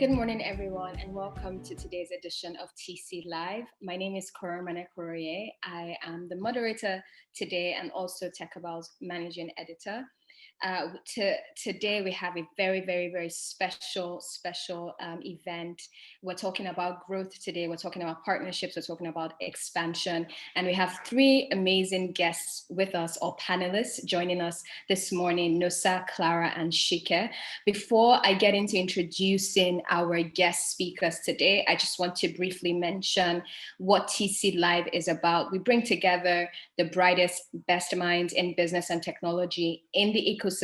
Good morning, everyone, and welcome to today's edition of TC Live. My name is Clara Odero. I am the moderator today and also TechCabal's managing editor. Today we have a very special event. We're talking about growth today. We're talking about partnerships. We're talking about expansion. And we have three amazing guests with us, or panelists joining us this morning, Nosa, Clara, and Sike. Before I get into introducing our guest speakers today, I just want to briefly mention what TC Live is about. We bring together the brightest, best minds in business and technology in the ecosystem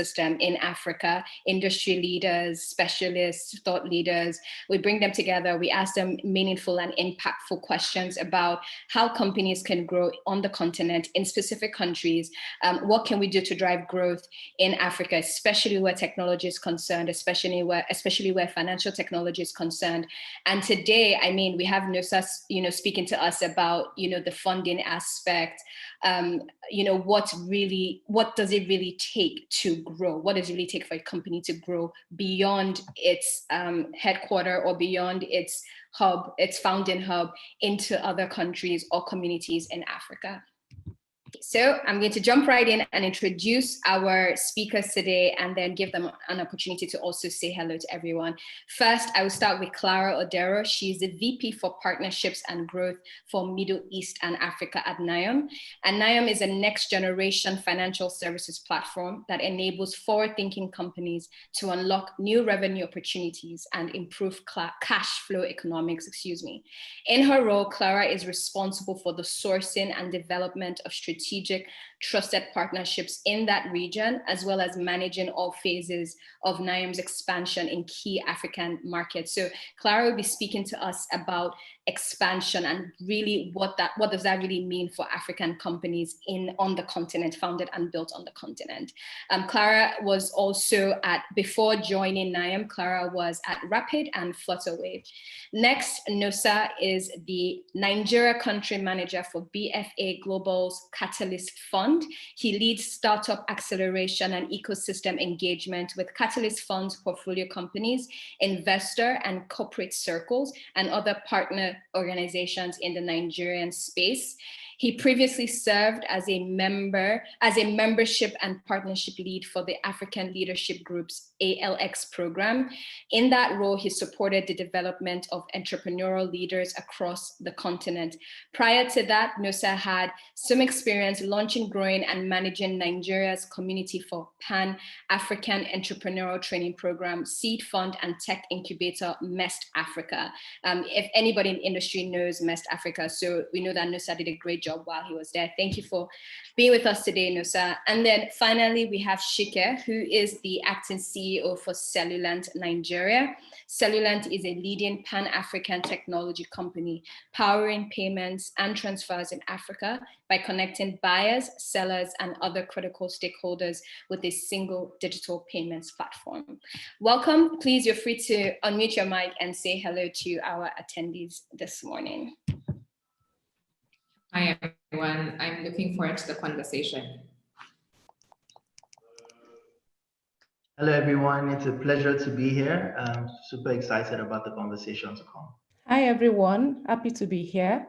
in Africa, industry leaders, specialists, thought leaders. We bring them together. We ask them meaningful and impactful questions about how companies can grow on the continent in specific countries. What can we do to drive growth in Africa, especially where technology is concerned, especially where financial technology is concerned. And today, I mean, we have Nosa, speaking to us about, the funding aspect. What does it really take to grow? What does it really take for a company to grow beyond its headquarter or beyond its hub, its founding hub, into other countries or communities in Africa? So I'm going to jump right in and introduce our speakers today and then give them an opportunity to also say hello to everyone. First, I will start with Clara Odero. She's the VP for Partnerships and Growth for Middle East and Africa at NIUM. And NIUM is a next generation financial services platform that enables forward-thinking companies to unlock new revenue opportunities and improve cash flow economics, In her role, Clara is responsible for the sourcing and development of strategic trusted partnerships in that region, as well as managing all phases of NIUM's expansion in key African markets. So Clara will be speaking to us about expansion and really what does that really mean for African companies on the continent, founded and built on the continent. Clara was also before joining NIUM, Clara was at Rapid and Flutterwave. Next, Nosa is the Nigeria country manager for BFA Global's Catalyst Fund. He leads startup acceleration and ecosystem engagement with Catalyst Fund's portfolio companies, investor and corporate circles, and other partner organizations in the Nigerian space. He previously served as a membership and partnership lead for the African Leadership Group's ALX program. In that role, he supported the development of entrepreneurial leaders across the continent. Prior to that, Nosa had some experience launching, growing, and managing Nigeria's Community for Pan-African Entrepreneurial Training Program, Seed Fund, and Tech Incubator, MEST Africa. If anybody in the industry knows MEST Africa, so we know that Nosa did a great job while he was there. Thank you for being with us today, Nosa. And then finally, we have Sike, who is the acting CEO for Cellulant Nigeria. Cellulant is a leading Pan-African technology company powering payments and transfers in Africa by connecting buyers, sellers, and other critical stakeholders with a single digital payments platform. Welcome. Please, you're free to unmute your mic and say hello to our attendees this morning. Hi, everyone. I'm looking forward to the conversation. Hello, everyone. It's a pleasure to be here. I'm super excited about the conversation to come. Hi, everyone. Happy to be here.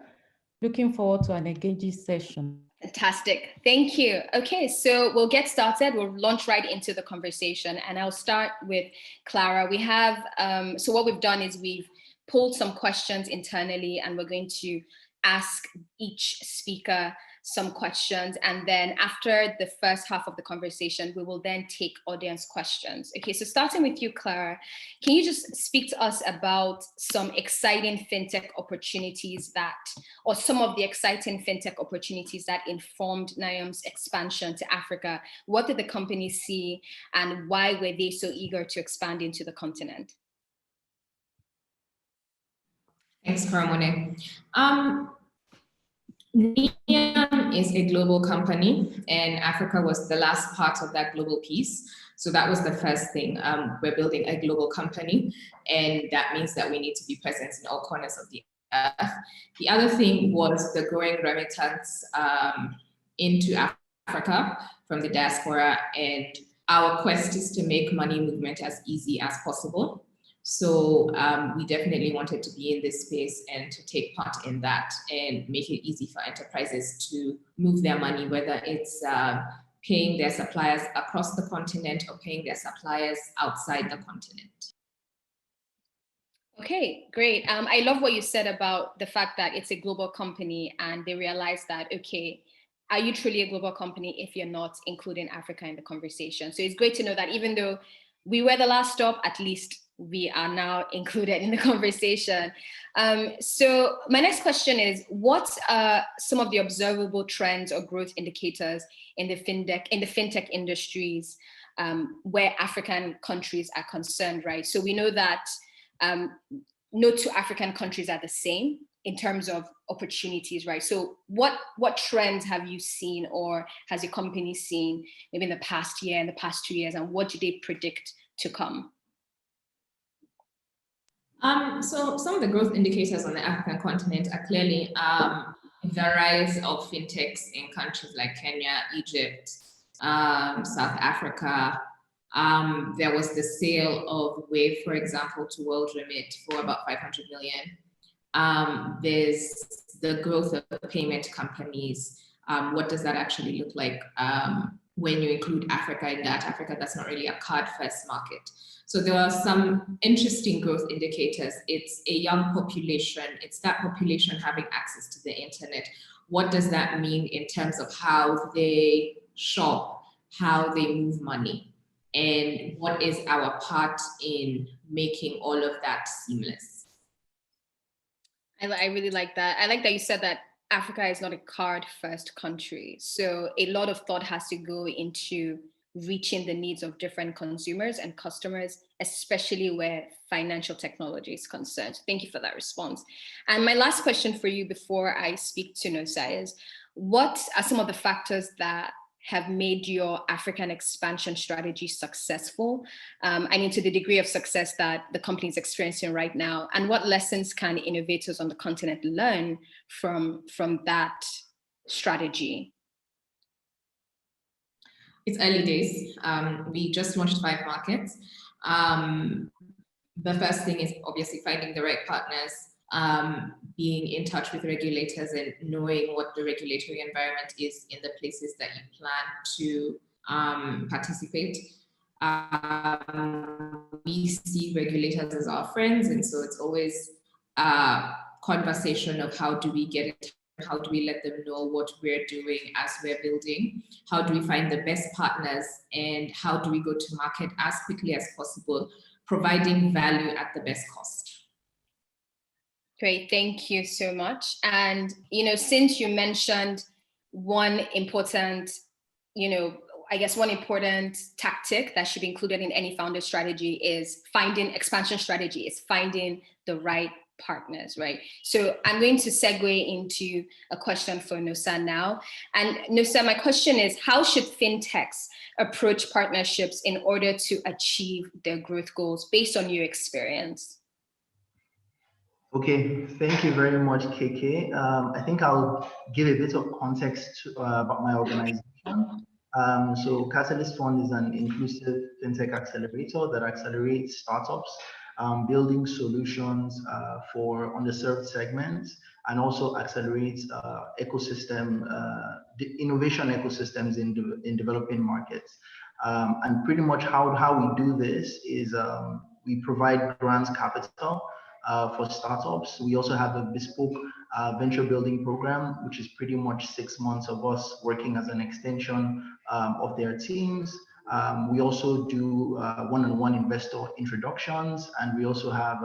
Looking forward to an engaging session. Fantastic. Thank you. Okay, so we'll get started. We'll launch right into the conversation, and I'll start with Clara. We have, so what we've done is we've pulled some questions internally, and we're going to ask each speaker some questions, and then after the first half of the conversation, we will then take audience questions. Okay, so starting with you, Clara, can you just speak to us about some exciting fintech opportunities or some of the exciting fintech opportunities that informed NIUM's expansion to Africa? What did the company see, and why were they so eager to expand into the continent? Thanks, Karamone. NIUM is a global company, and Africa was the last part of that global piece. So that was the first thing. We're building a global company, and that means that we need to be present in all corners of the earth. The other thing was the growing remittance into Africa from the diaspora, and our quest is to make money movement as easy as possible. So we definitely wanted to be in this space and to take part in that and make it easy for enterprises to move their money, whether it's paying their suppliers across the continent or paying their suppliers outside the continent. Okay, great. I love what you said about the fact that it's a global company and they realize that, okay, are you truly a global company if you're not including Africa in the conversation? So it's great to know that even though we were the last stop, at least we are now included in the conversation. So my next question is, what are some of the observable trends or growth indicators in the fintech industries where African countries are concerned, right? So we know that no two African countries are the same in terms of opportunities, right? So what trends have you seen or has your company seen maybe in the past year, in the past 2 years, and what do they predict to come? So some of the growth indicators on the African continent are clearly the rise of fintechs in countries like Kenya, Egypt, South Africa. There was the sale of Wave, for example, to World Remit for about 500 million. There's the growth of payment companies. What does that actually look like when you include Africa in that? Africa, that's not really a card-first market. So there are some interesting growth indicators. It's a young population. It's that population having access to the internet. What does that mean in terms of how they shop, how they move money? And what is our part in making all of that seamless? I really like that. I like that you said that Africa is not a card-first country. So a lot of thought has to go into reaching the needs of different consumers and customers, especially where financial technology is concerned. Thank you for that response. And my last question for you before I speak to Nosa is, what are some of the factors that have made your African expansion strategy successful? I mean, to the degree of success that the company is experiencing right now, and what lessons can innovators on the continent learn from that strategy? It's early days. We just launched 5 markets. The first thing is obviously finding the right partners, being in touch with regulators and knowing what the regulatory environment is in the places that you plan to participate. We see regulators as our friends, and so it's always a conversation of how do we get it, how do we let them know what we're doing as we're building, how do we find the best partners, and how do we go to market as quickly as possible, providing value at the best cost. Great, thank you so much. And, since you mentioned one important, I guess one important tactic that should be included in any founder strategy is expansion strategy is finding the right partners, right? So I'm going to segue into a question for Nosa now. And Nosa, my question is, how should fintechs approach partnerships in order to achieve their growth goals based on your experience? Okay, thank you very much, KK. I think I'll give a bit of context about my organization. So Catalyst Fund is an inclusive fintech accelerator that accelerates startups, building solutions for underserved segments, and also accelerates innovation ecosystems in developing markets. And pretty much how we do this is we provide grants capital for startups. We also have a bespoke venture building program, which is pretty much 6 months of us working as an extension of their teams. We also do one-on-one investor introductions, and we also have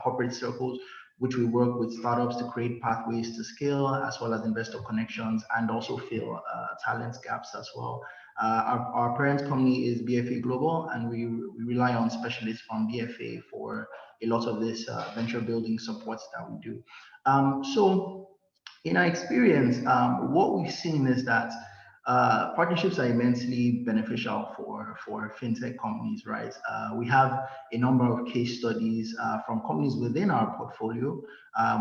corporate circles, which we work with startups to create pathways to scale, as well as investor connections, and also fill talent gaps as well. Our parent company is BFA Global, and we rely on specialists from BFA for a lot of this venture building supports that we do. So in our experience, what we've seen is that Partnerships are immensely beneficial for fintech companies, right? We have a number of case studies from companies within our portfolio.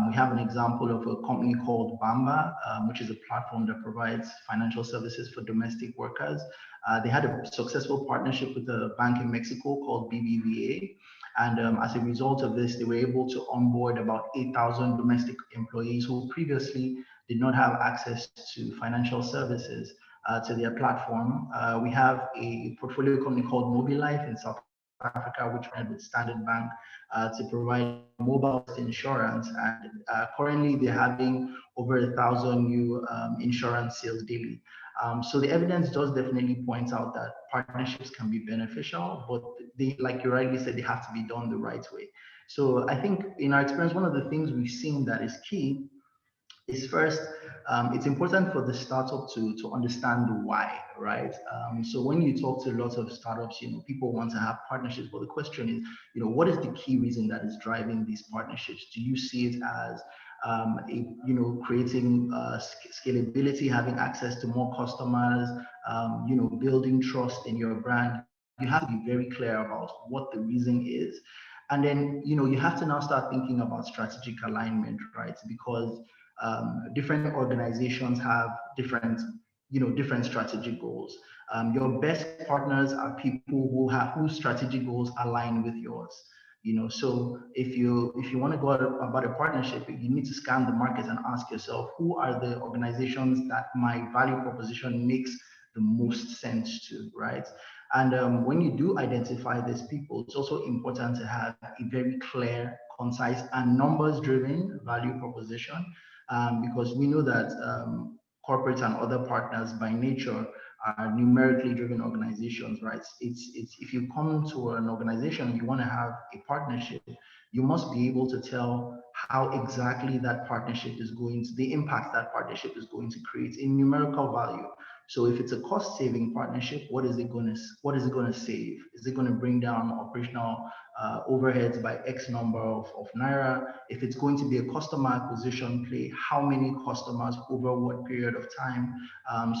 We have an example of a company called Bamba, which is a platform that provides financial services for domestic workers. They had a successful partnership with a bank in Mexico called BBVA. And as a result of this, they were able to onboard about 8,000 domestic employees who previously did not have access to financial services to their platform. We have a portfolio company called Mobilife in South Africa, which ran with Standard Bank to provide mobile insurance. And currently they're having over 1,000 new insurance sales daily. So the evidence does definitely point out that partnerships can be beneficial, but they, like you rightly said, they have to be done the right way. So I think in our experience, one of the things we've seen that is key is first, it's important for the startup to understand the why, right? So when you talk to lots of startups, people want to have partnerships, but the question is, what is the key reason that is driving these partnerships? Do you see it as creating scalability, having access to more customers, building trust in your brand? You have to be very clear about what the reason is. And then, you have to now start thinking about strategic alignment, right? Because different organizations have different strategic goals. Your best partners are people whose strategic goals align with yours. So if you want to go about a partnership, you need to scan the market and ask yourself, who are the organizations that my value proposition makes the most sense to, right? And when you do identify these people, it's also important to have a very clear, concise, and numbers-driven value proposition, because we know that corporates and other partners by nature are numerically driven organizations, right? It's if you come to an organization, you want to have a partnership, you must be able to tell how exactly that partnership is going to, the impact that partnership is going to create in numerical value. So if it's a cost-saving partnership, what is it going to save? Is it going to bring down operational overheads by X number of naira? If it's going to be a customer acquisition play, how many customers over what period of time?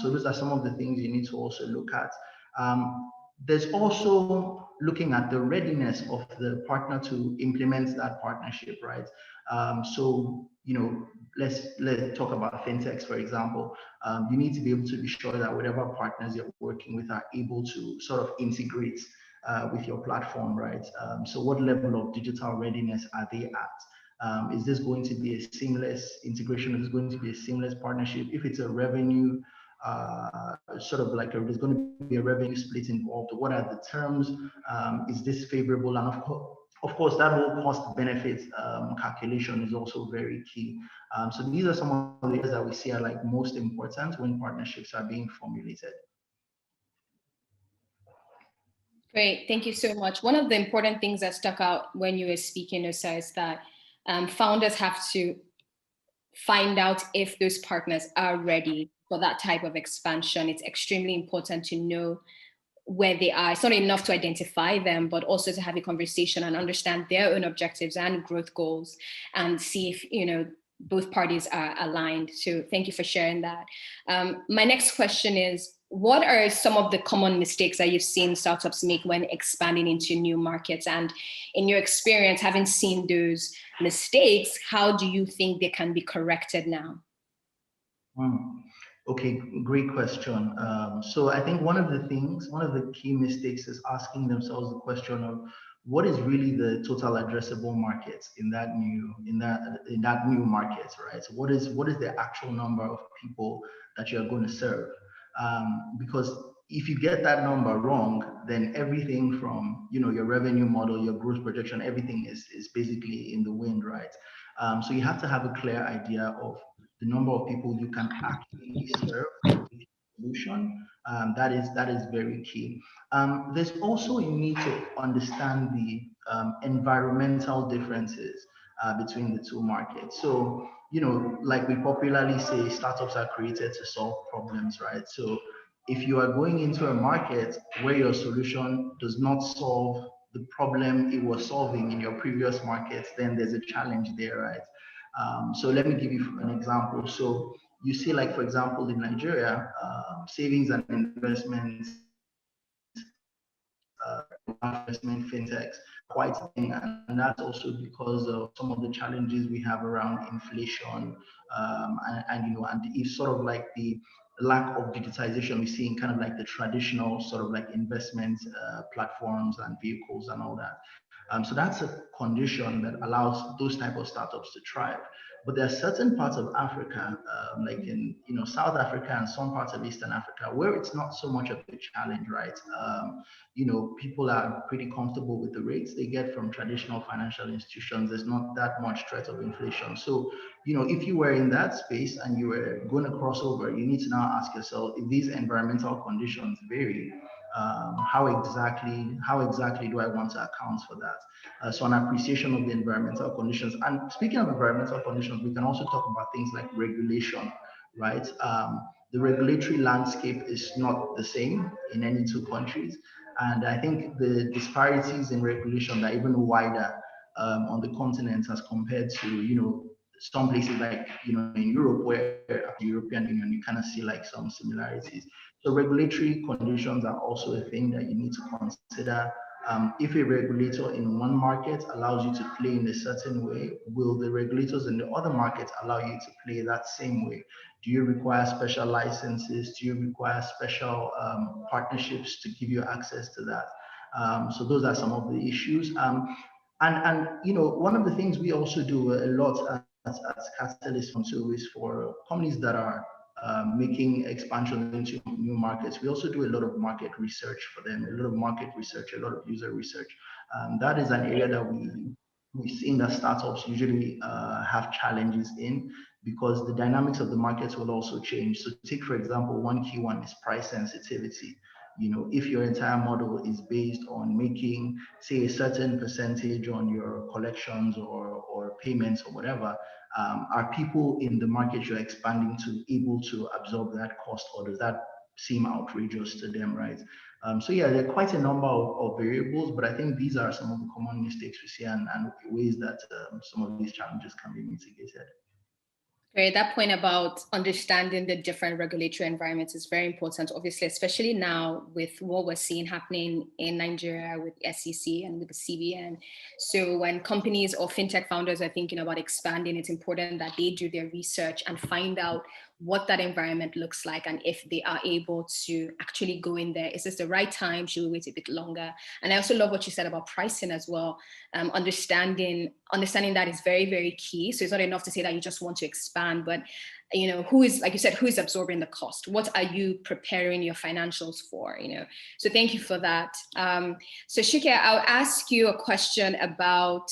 So those are some of the things you need to also look at. There's also looking at the readiness of the partner to implement that partnership, right? So, let's talk about fintechs, for example. You need to be able to be sure that whatever partners you're working with are able to sort of integrate with your platform, right? So what level of digital readiness are they at? Is this going to be a seamless integration? Is this going to be a seamless partnership? If it's a revenue, sort of like there's going to be a revenue split involved, what are the terms? Is this favorable? And of course, that whole cost benefit calculation is also very key. So these are some of the areas that we see are like most important when partnerships are being formulated. Great, thank you so much. One of the important things that stuck out when you were speaking, Nosa, is that founders have to find out if those partners are ready for that type of expansion. It's extremely important to know where they are. It's not enough to identify them, but also to have a conversation and understand their own objectives and growth goals and see if, both parties are aligned. So thank you for sharing that. My next question is, what are some of the common mistakes that you've seen startups make when expanding into new markets? And in your experience, having seen those mistakes, how do you think they can be corrected now? Okay, great question. So I think one of the key mistakes is asking themselves the question of what is really the total addressable market in that new market, right? So what is the actual number of people that you're going to serve? Because if you get that number wrong, then everything from your revenue model, your growth projection, everything is basically in the wind, right? So you have to have a clear idea of the number of people you can actually serve with the solution. That is very key. There's also, you need to understand the environmental differences between the two markets. So, like we popularly say, startups are created to solve problems, right? So if you are going into a market where your solution does not solve the problem it was solving in your previous markets, then there's a challenge there, right? So let me give you an example. So you see, like, for example, in Nigeria, savings and investments, investment fintechs, quite a thing, and that's also because of some of the challenges we have around inflation, and if sort of like the lack of digitization we see in kind of like the traditional sort of like investment platforms and vehicles and all that. So that's a condition that allows those type of startups to thrive. But there are certain parts of Africa, like in South Africa and some parts of Eastern Africa, where it's not so much of a challenge, right? People are pretty comfortable with the rates they get from traditional financial institutions. There's not that much threat of inflation. So, if you were in that space and you were going to cross over, you need to now ask yourself, if these environmental conditions vary, how exactly do I want to account for that? So an appreciation of the environmental conditions. And speaking of environmental conditions, we can also talk about things like regulation, right? The regulatory landscape is not the same in any two countries. And I think the disparities in regulation are even wider on the continent as compared to, some places like, in Europe, where the European Union, you kind of see like some similarities. So regulatory conditions are also a thing that you need to consider. If a regulator in one market allows you to play in a certain way, will the regulators in the other markets allow you to play that same way? Do you require special licenses? Do you require special partnerships to give you access to that? So those are some of the issues. And one of the things we also do a lot as Catalyst too is for companies that are making expansion into new markets. We also do a lot of market research for them, a lot of market research, a lot of user research. That is an area that we've seen that startups usually have challenges in, because the dynamics of the markets will also change. So take, for example, one key one is price sensitivity. If your entire model is based on making, say, a certain percentage on your collections or payments or whatever, are people in the market you're expanding to able to absorb that cost, or does that seem outrageous to them, right? So yeah, there are quite a number of variables, but I think these are some of the common mistakes we see and ways that some of these challenges can be mitigated. Great. That point about understanding the different regulatory environments is very important, obviously, especially now with what we're seeing happening in Nigeria with SEC and with the CBN. So when companies or fintech founders are thinking about expanding, it's important that they do their research and find out what that environment looks like, and if they are able to actually go in there. Is this the right time? Should we wait a bit longer? And I also love what you said about pricing as well. Understanding that is very, very key. So it's not enough to say that you just want to expand, but who is, like you said, who is absorbing the cost? What are you preparing your financials for? So thank you for that. So Sike, I'll ask you a question about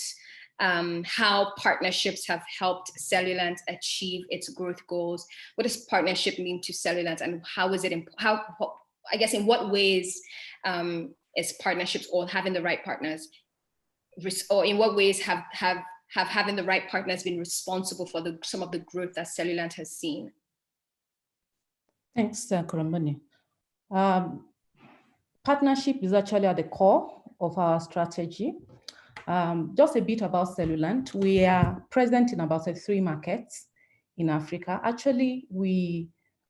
how partnerships have helped Cellulant achieve its growth goals. What does partnership mean to Cellulant, and how is it? I guess in what ways is partnerships or having the right partners, or in what ways have having the right partners been responsible for some of the growth that Cellulant has seen? Thanks, Kurambani. Partnership is actually at the core of our strategy. Just a bit about Cellulant. We are present in about 3 markets in Africa. Actually,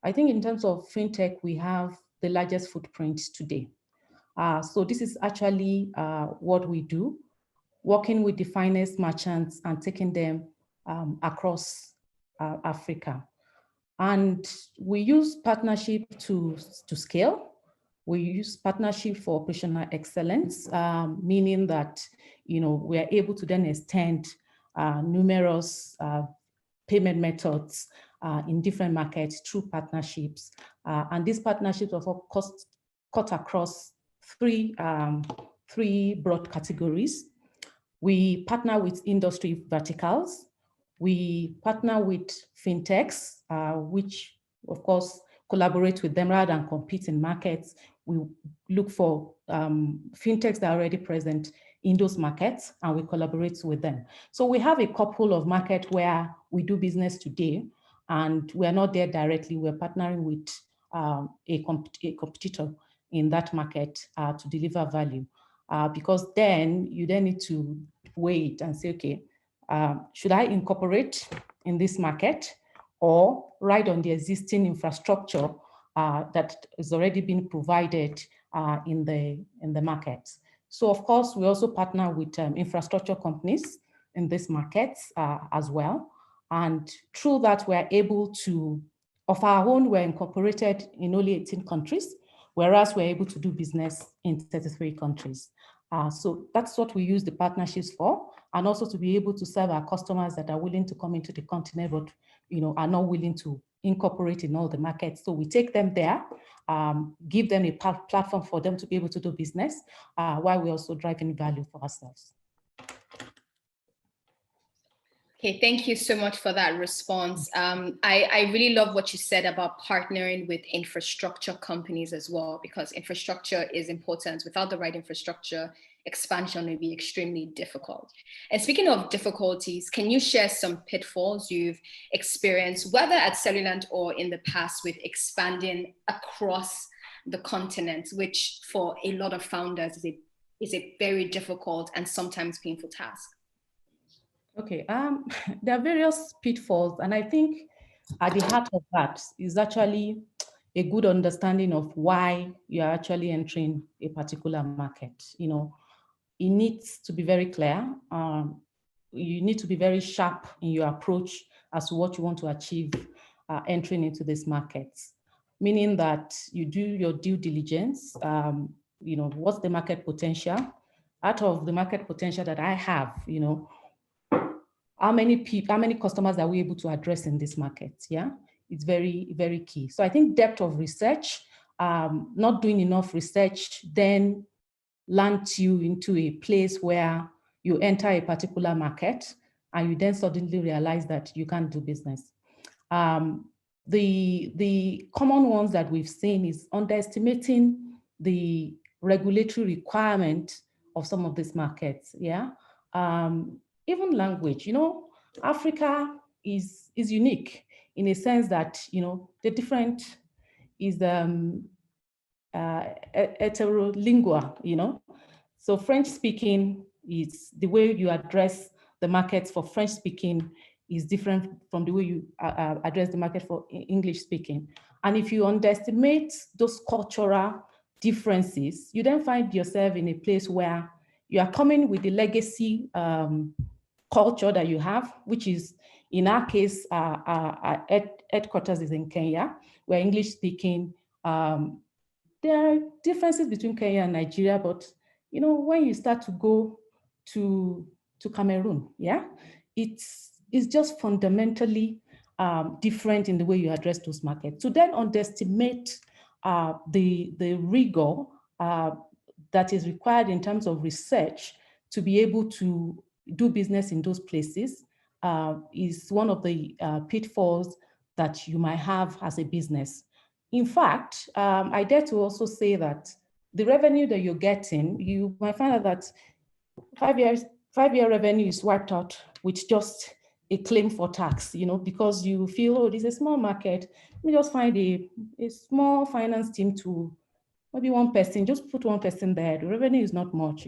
I think in terms of fintech, we have the largest footprint today. So this is actually what we do, working with the finest merchants and taking them across Africa. And we use partnership to scale. We use partnership for operational excellence, meaning that we are able to then extend numerous payment methods in different markets through partnerships. And these partnerships of course cut across three broad categories. We partner with industry verticals. We partner with fintechs, which of course collaborate with them rather than compete in markets. We look for fintechs that are already present in those markets, and we collaborate with them. So we have a couple of markets where we do business today, and we are not there directly. We're partnering with a competitor in that market to deliver value, because then you need to wait and say, okay, should I incorporate in this market, or ride on the existing infrastructure that is already being provided in the markets. So of course, we also partner with infrastructure companies in these markets as well. And through that, we're able to, of our own, we're incorporated in only 18 countries, whereas we're able to do business in 33 countries. So that's what we use the partnerships for, and also to be able to serve our customers that are willing to come into the continent, but are not willing to incorporate in all the markets. So we take them there, give them a platform for them to be able to do business, while we're also driving value for ourselves. Okay, thank you so much for that response. I really love what you said about partnering with infrastructure companies as well, because infrastructure is important. Without the right infrastructure, expansion may be extremely difficult. And speaking of difficulties, can you share some pitfalls you've experienced, whether at Cellulant or in the past, with expanding across the continent, which for a lot of founders is a very difficult and sometimes painful task? Okay, there are various pitfalls, and I think at the heart of that is actually a good understanding of why you're actually entering a particular market. It needs to be very clear. You need to be very sharp in your approach as to what you want to achieve entering into this market, meaning that you do your due diligence. What's the market potential? Out of the market potential that I have, how many customers are we able to address in this market? Yeah, it's very, very key. So I think depth of research, not doing enough research, then lands you into a place where you enter a particular market and you then suddenly realize that you can't do business. The common ones that we've seen is underestimating the regulatory requirement of some of these markets. Yeah. Even language, Africa is unique in a sense that, the different is heterolingual, So French speaking is the way you address the markets for French speaking is different from the way you address the market for English speaking. And if you underestimate those cultural differences, you then find yourself in a place where you are coming with the legacy culture that you have, which is, in our case, our headquarters is in Kenya. We're English speaking. There are differences between Kenya and Nigeria, but when you start to go to Cameroon, yeah, it's just fundamentally different in the way you address those markets. To then underestimate the rigor that is required in terms of research to be able to do business in those places is one of the pitfalls that you might have as a business. In fact, I dare to also say that the revenue that you're getting, you might find out that 5-year revenue is wiped out with just a claim for tax, because you feel, oh, this is a small market. Let me just find a small finance team to maybe one person, just put one person there. The revenue is not much,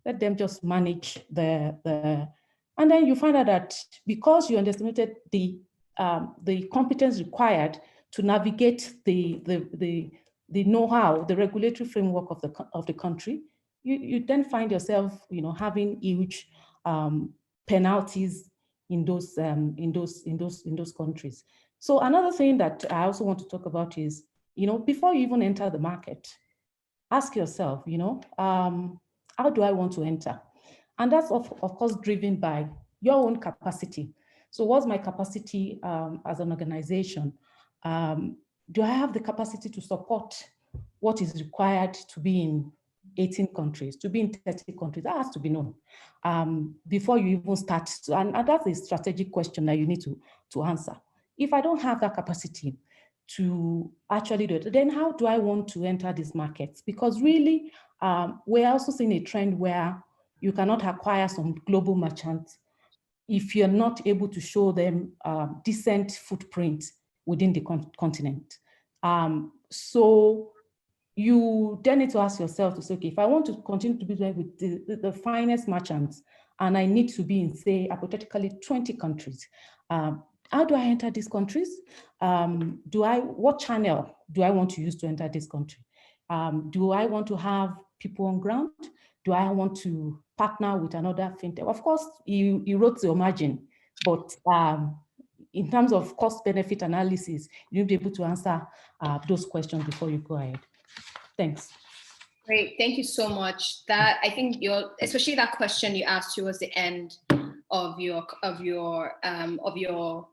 let them just manage and then you find out that because you underestimated the competence required to navigate the know-how, the regulatory framework of the country, you then find yourself, having huge penalties in those countries. So another thing that I also want to talk about is, before you even enter the market, ask yourself, how do I want to enter? And that's of course driven by your own capacity. So what's my capacity as an organization? Do I have the capacity to support what is required to be in 18 countries, to be in 30 countries? That has to be known before you even start. And that's a strategic question that you need to answer. If I don't have that capacity to actually do it, then how do I want to enter these markets? Because really, we're also seeing a trend where you cannot acquire some global merchants if you're not able to show them decent footprint within the continent. So you then need to ask yourself to say, okay, if I want to continue to be there with the finest merchants, and I need to be in, say, hypothetically 20 countries, how do I enter these countries? What channel do I want to use to enter this country? Do I want to have people on ground? Do I want to partner with another fintech? Of course, you wrote your margin, but in terms of cost-benefit analysis, you'll be able to answer those questions before you go ahead. Thanks. Great, thank you so much. That, I think especially that question you asked towards the end of your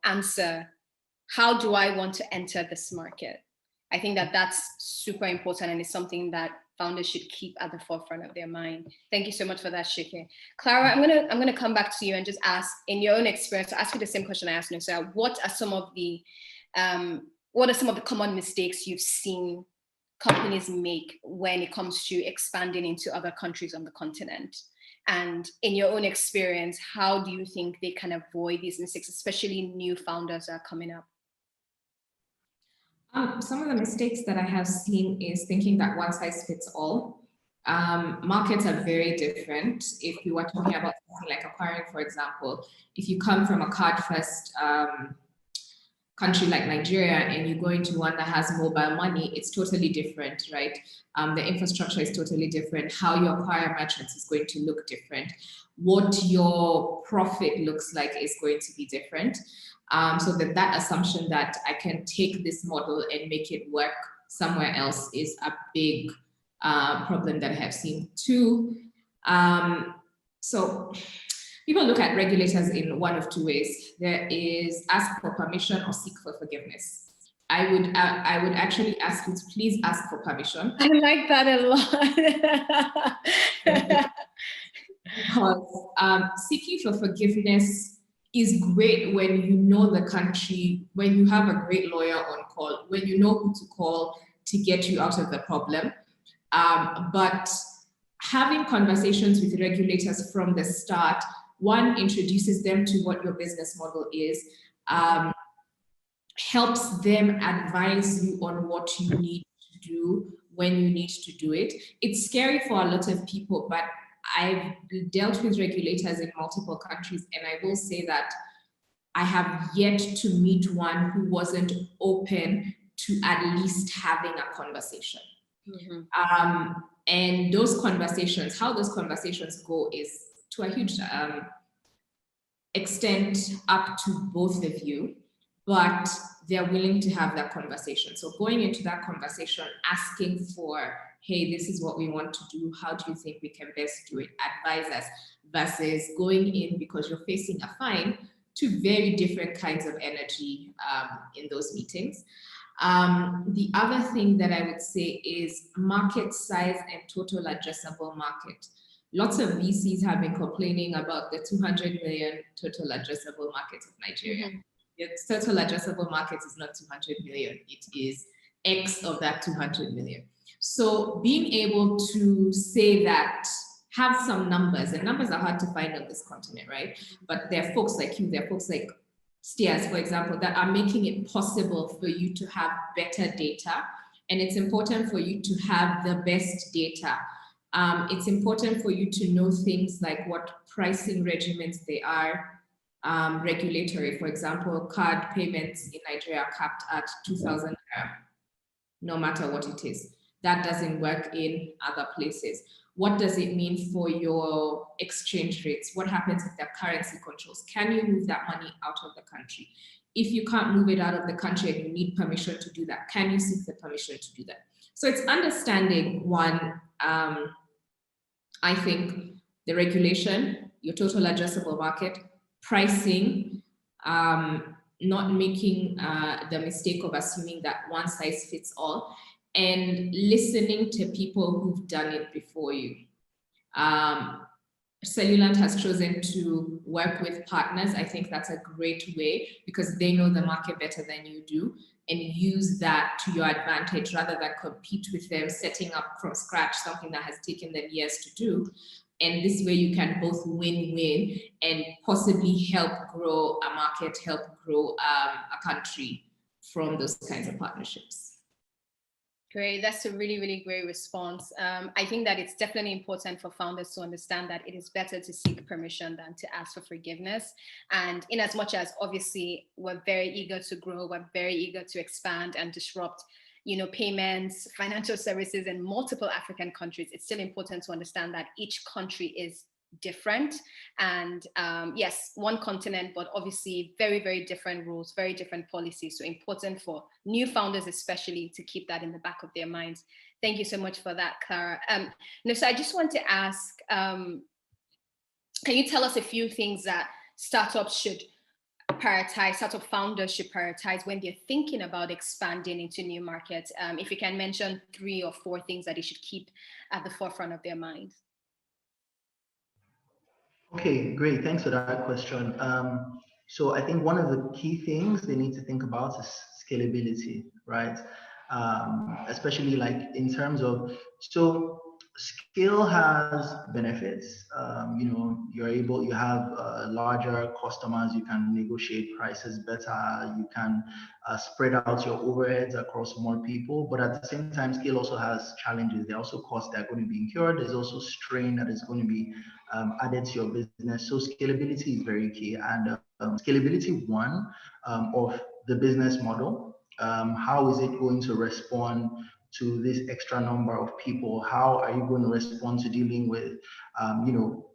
answer. How do I want to enter this market? I think that's super important, and it's something that founders should keep at the forefront of their mind. Thank you so much for that, Sike. Clara, I'm gonna come back to you and just ask, in your own experience, ask you the same question I asked Nosa. What are some of the common mistakes you've seen companies make when it comes to expanding into other countries on the continent? And in your own experience, how do you think they can avoid these mistakes, especially new founders that are coming up? Some of the mistakes that I have seen is thinking that one size fits all. Markets are very different. If we were talking about something like acquiring, for example, if you come from a card-first country like Nigeria and you go into one that has mobile money, it's totally different, right? The infrastructure is totally different. How you acquire merchants is going to look different. What your profit looks like is going to be different. So that assumption that I can take this model and make it work somewhere else is a big problem that I have seen too. So people look at regulators in one of two ways. There is ask for permission or seek for forgiveness. I would actually ask you to please ask for permission. I like that a lot. Because seeking for forgiveness is great when you know the country, when you have a great lawyer on call, when you know who to call to get you out of the problem. But having conversations with regulators from the start, one, introduces them to what your business model is, helps them advise you on what you need to do when you need to do it. It's scary for a lot of people, but I've dealt with regulators in multiple countries, and I will say that I have yet to meet one who wasn't open to at least having a conversation. Mm-hmm. And those conversations, how those conversations go is to a huge extent up to both of you, but they're willing to have that conversation. So going into that conversation, asking for, hey, this is what we want to do. How do you think we can best do it? Advise us, versus going in because you're facing a fine. Two very different kinds of energy in those meetings. The other thing that I would say is market size and total addressable market. Lots of VCs have been complaining about the 200 million total addressable market of Nigeria. Mm-hmm. The total addressable market is not 200 million, it is X of that 200 million. So being able to say that, have some numbers, and numbers are hard to find on this continent, right? But there are folks like you, there are folks like Steers, for example, that are making it possible for you to have better data. And it's important for you to have the best data. It's important for you to know things like what pricing regimens they are, regulatory. For example, card payments in Nigeria are capped at 2,000 no matter what it is. That doesn't work in other places. What does it mean for your exchange rates? What happens if there are currency controls? Can you move that money out of the country? If you can't move it out of the country and you need permission to do that, can you seek the permission to do that? So it's understanding one, I think the regulation, your total addressable market, pricing, not making the mistake of assuming that one size fits all, and listening to people who've done it before you. Cellulant has chosen to work with partners. I think that's a great way because they know the market better than you do, and use that to your advantage rather than compete with them, setting up from scratch something that has taken them years to do. And this way you can both win-win and possibly help grow a market, help grow a country from those kinds of partnerships. Great. That's a really, really great response. I think that it's definitely important for founders to understand that it is better to seek permission than to ask for forgiveness. And in as much as obviously we're very eager to grow, we're very eager to expand and disrupt, payments, financial services in multiple African countries, it's still important to understand that each country is different. And yes, one continent, but obviously very, very different rules, very different policies. So important for new founders, especially, to keep that in the back of their minds. Thank you so much for that, Clara. So I just want to ask, can you tell us a few things that startup founders should prioritize when they're thinking about expanding into new markets? If you can mention 3 or 4 things that they should keep at the forefront of their minds. Okay, great. Thanks for that question. So I think one of the key things they need to think about is scalability, right? Especially like in terms of, so scale has benefits. You have larger customers, you can negotiate prices better, you can spread out your overheads across more people, but at the same time, scale also has challenges. There are also costs that are going to be incurred. There's also strain that is going to be added to your business. So scalability is very key. And scalability, one, of the business model. How is it going to respond to this extra number of people? How are you going to respond to dealing with,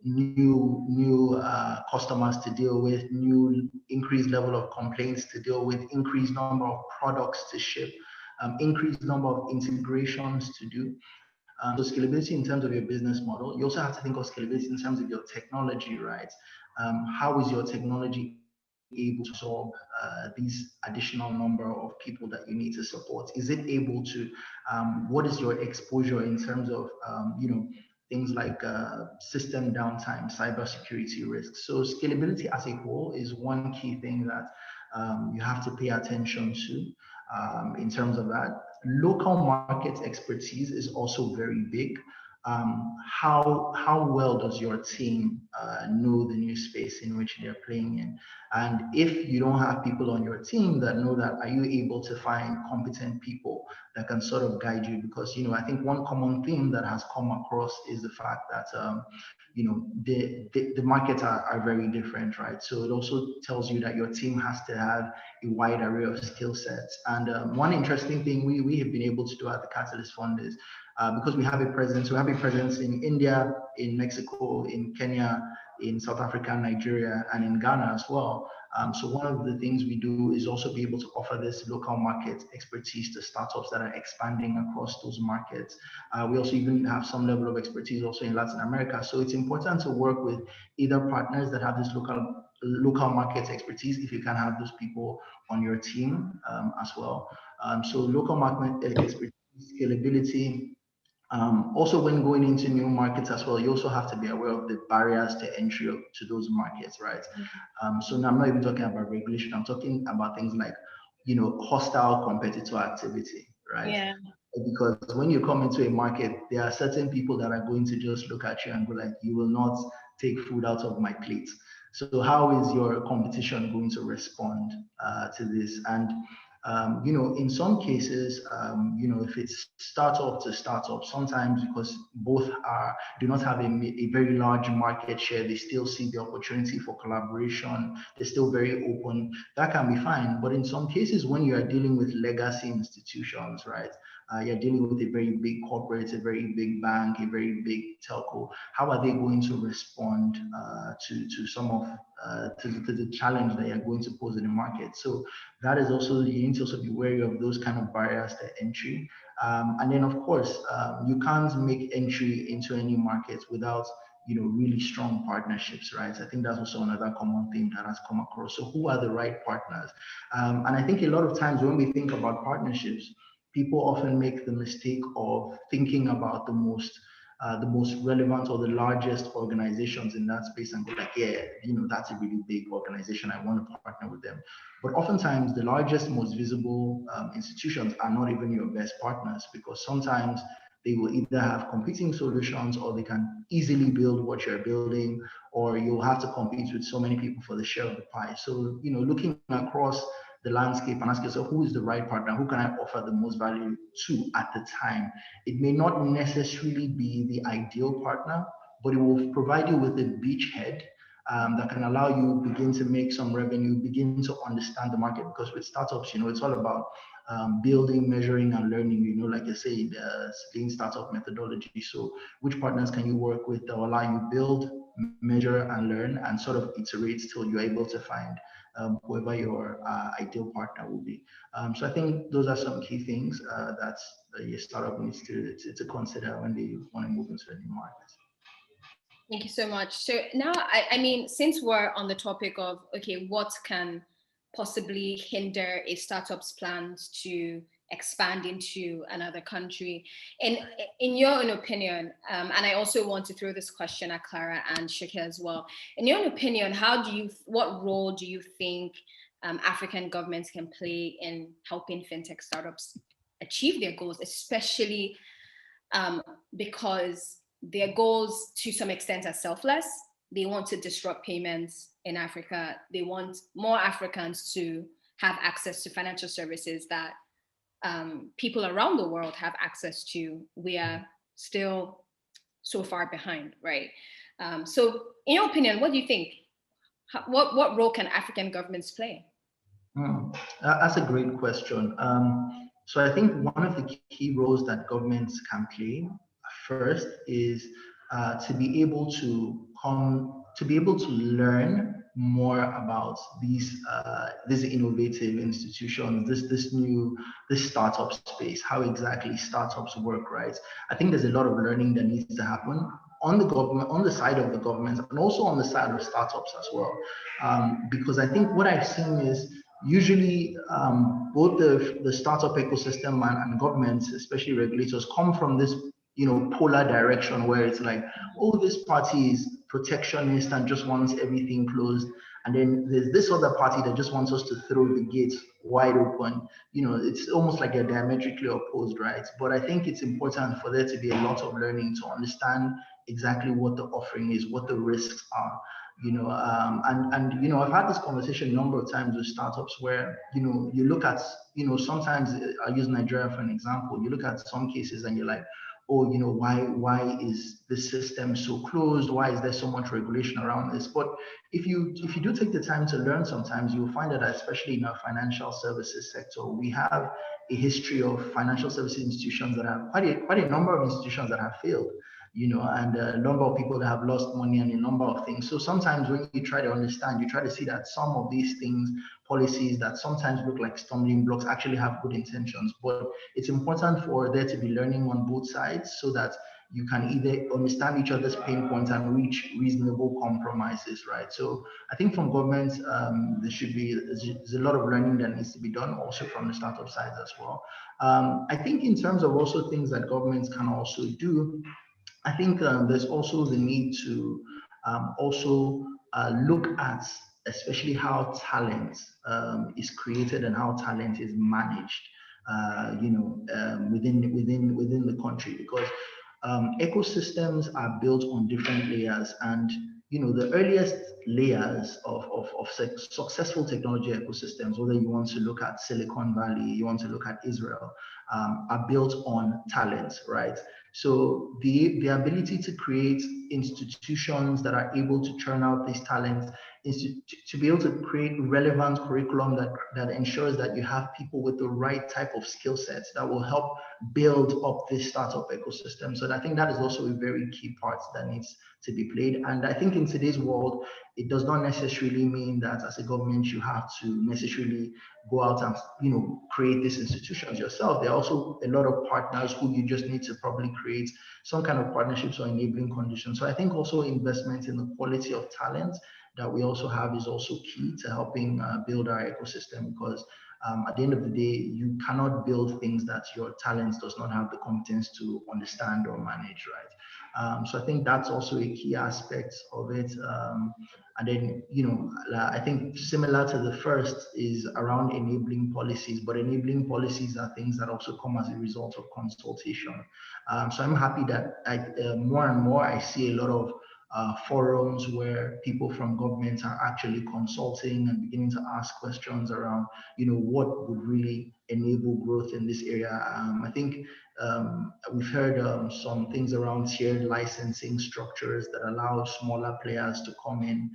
new customers to deal with, new increased level of complaints to deal with, increased number of products to ship, increased number of integrations to do. So scalability in terms of your business model. You also have to think of scalability in terms of your technology, right? How is your technology able to absorb these additional number of people that you need to support? Is it able to, what is your exposure in terms of, things like system downtime, cybersecurity risks? So scalability as a whole is one key thing that you have to pay attention to in terms of that. Local market expertise is also very big. How well does your team know the new space in which they're playing in? And if you don't have people on your team that know that, are you able to find competent people that can sort of guide you? Because, I think one common theme that has come across is the fact that, the markets are very different, right? So it also tells you that your team has to have a wide array of skill sets. And one interesting thing we have been able to do at the Catalyst Fund is, because we have a presence in India, in Mexico, in Kenya, in South Africa, Nigeria, and in Ghana as well. So one of the things we do is also be able to offer this local market expertise to startups that are expanding across those markets. We also even have some level of expertise also in Latin America. So it's important to work with either partners that have this local market expertise, if you can have those people on your team as well. So local market expertise, scalability. Also, when going into new markets as well, you also have to be aware of the barriers to entry to those markets, right? So now I'm not even talking about regulation. I'm talking about things like, hostile competitor activity, right? Yeah. Because when you come into a market, there are certain people that are going to just look at you and go like, you will not take food out of my plate. So how is your competition going to respond to this? And in some cases, if it's startup to startup, sometimes because both do not have a very large market share, they still see the opportunity for collaboration. They're still very open. That can be fine. But in some cases, when you are dealing with legacy institutions, right? You're dealing with a very big corporate, a very big bank, a very big telco. How are they going to respond to some of to the challenge that you're going to pose in the market? So that is also, you need to also be wary of those kind of barriers to entry. And then of course, you can't make entry into any market without really strong partnerships, right? I think that's also another common theme that has come across. So who are the right partners? And I think a lot of times when we think about partnerships, people often make the mistake of thinking about the most relevant or the largest organizations in that space and go like, yeah, that's a really big organization, I want to partner with them. But oftentimes the largest, most visible institutions are not even your best partners, because sometimes they will either have competing solutions, or they can easily build what you're building, or you'll have to compete with so many people for the share of the pie. So, looking across the landscape and ask yourself, who is the right partner? Who can I offer the most value to at the time? It may not necessarily be the ideal partner, but it will provide you with a beachhead that can allow you begin to make some revenue, begin to understand the market. Because with startups, it's all about building, measuring, and learning. Like I say, the lean startup methodology. So, which partners can you work with that will allow you build, measure, and learn, and sort of iterate till you're able to find whoever your ideal partner will be. So I think those are some key things that your startup needs to consider when they want to move into a new market. Thank you so much. So now, I mean, since we're on the topic of, okay, what can possibly hinder a startup's plans to expand into another country, in your own opinion, and I also want to throw this question at Clara and Sike as well. In your own opinion, what role do you think African governments can play in helping fintech startups achieve their goals, especially because their goals to some extent are selfless? They want to disrupt payments in Africa. They want more Africans to have access to financial services that people around the world have access to. We are still so far behind, right? So in your opinion, what do you think? What role can African governments play? That's a great question. So I think one of the key roles that governments can play first is to be able to learn more about these innovative institutions, this startup space, how exactly startups work, right? I think there's a lot of learning that needs to happen on the side of the government, and also on the side of startups as well, because I think what I've seen is usually both the startup ecosystem and governments, especially regulators, come from this polar direction where it's like, oh, this party is protectionist and just wants everything closed, and then there's this other party that just wants us to throw the gates wide open. It's almost like they're diametrically opposed, right? But I think it's important for there to be a lot of learning to understand exactly what the offering is, what the risks are. I've had this conversation a number of times with startups where you look at sometimes I use Nigeria for an example. You look at some cases and you're like, oh, why is the system so closed? Why is there so much regulation around this? But if you do take the time to learn, sometimes you'll find that, especially in our financial services sector, we have a history of financial services institutions that have quite a number of institutions that have failed, and a number of people that have lost money and a number of things. So sometimes when you try to understand, you try to see that some of these things, policies that sometimes look like stumbling blocks, actually have good intentions. But it's important for there to be learning on both sides so that you can either understand each other's pain points and reach reasonable compromises, right? So I think from governments, there's a lot of learning that needs to be done, also from the startup side as well. I think in terms of also things that governments can also do, I think there's also the need to look at especially how talent is created and how talent is managed, within the country, because ecosystems are built on different layers, and the earliest layers of successful technology ecosystems, whether you want to look at Silicon Valley, you want to look at Israel, are built on talent, right? So the ability to create institutions that are able to churn out these talents is to be able to create relevant curriculum that ensures that you have people with the right type of skill sets that will help build up this startup ecosystem. So I think that is also a very key part that needs to be played. And I think in today's world, it does not necessarily mean that as a government you have to necessarily go out and create these institutions yourself. There are also a lot of partners who you just need to probably create some kind of partnerships or enabling conditions. So I think also investment in the quality of talent that we also have is also key to helping build our ecosystem, because at the end of the day, you cannot build things that your talent does not have the competence to understand or manage, right? So I think that's also a key aspect of it. And then, I think similar to the first is around enabling policies, but enabling policies are things that also come as a result of consultation. So I'm happy that more and more I see a lot of forums where people from governments are actually consulting and beginning to ask questions around, what would really enable growth in this area. I think we've heard some things around tiered licensing structures that allow smaller players to come in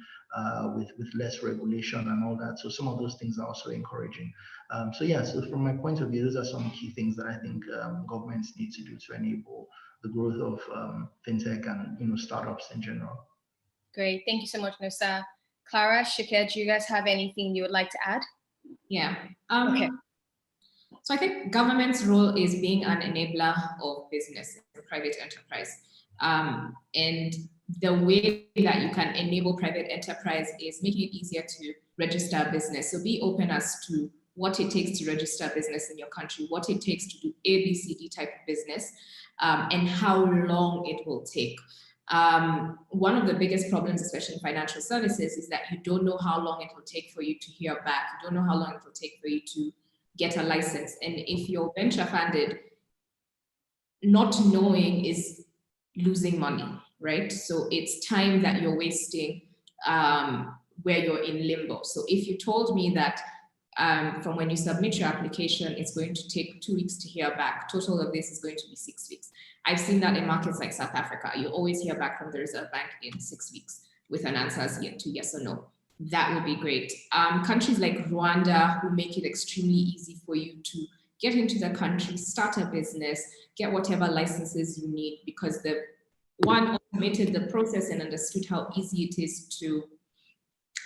with less regulation and all that. So some of those things are also encouraging. So from my point of view, those are some key things that I think governments need to do to enable the growth of fintech and startups in general. Great, thank you so much, Nosa. Clara, Sike, do you guys have anything you would like to add? Yeah. Okay. So I think government's role is being an enabler of business and private enterprise. And the way that you can enable private enterprise is making it easier to register a business. So be open as to what it takes to register a business in your country, what it takes to do A, B, C, D type of business, and how long it will take. One of the biggest problems, especially in financial services, is that you don't know how long it will take for you to hear back. You don't know how long it will take for you to get a license. And if you're venture funded, not knowing is losing money, right? So it's time that you're wasting where you're in limbo. So if you told me that from when you submit your application, it's going to take 2 weeks to hear back, total of this is going to be 6 weeks. I've seen that in markets like South Africa. You always hear back from the Reserve Bank in 6 weeks with an answer to yes or no. That would be great. Countries like Rwanda, who make it extremely easy for you to get into the country, start a business, get whatever licenses you need, because the one automated the process and understood how easy it is to,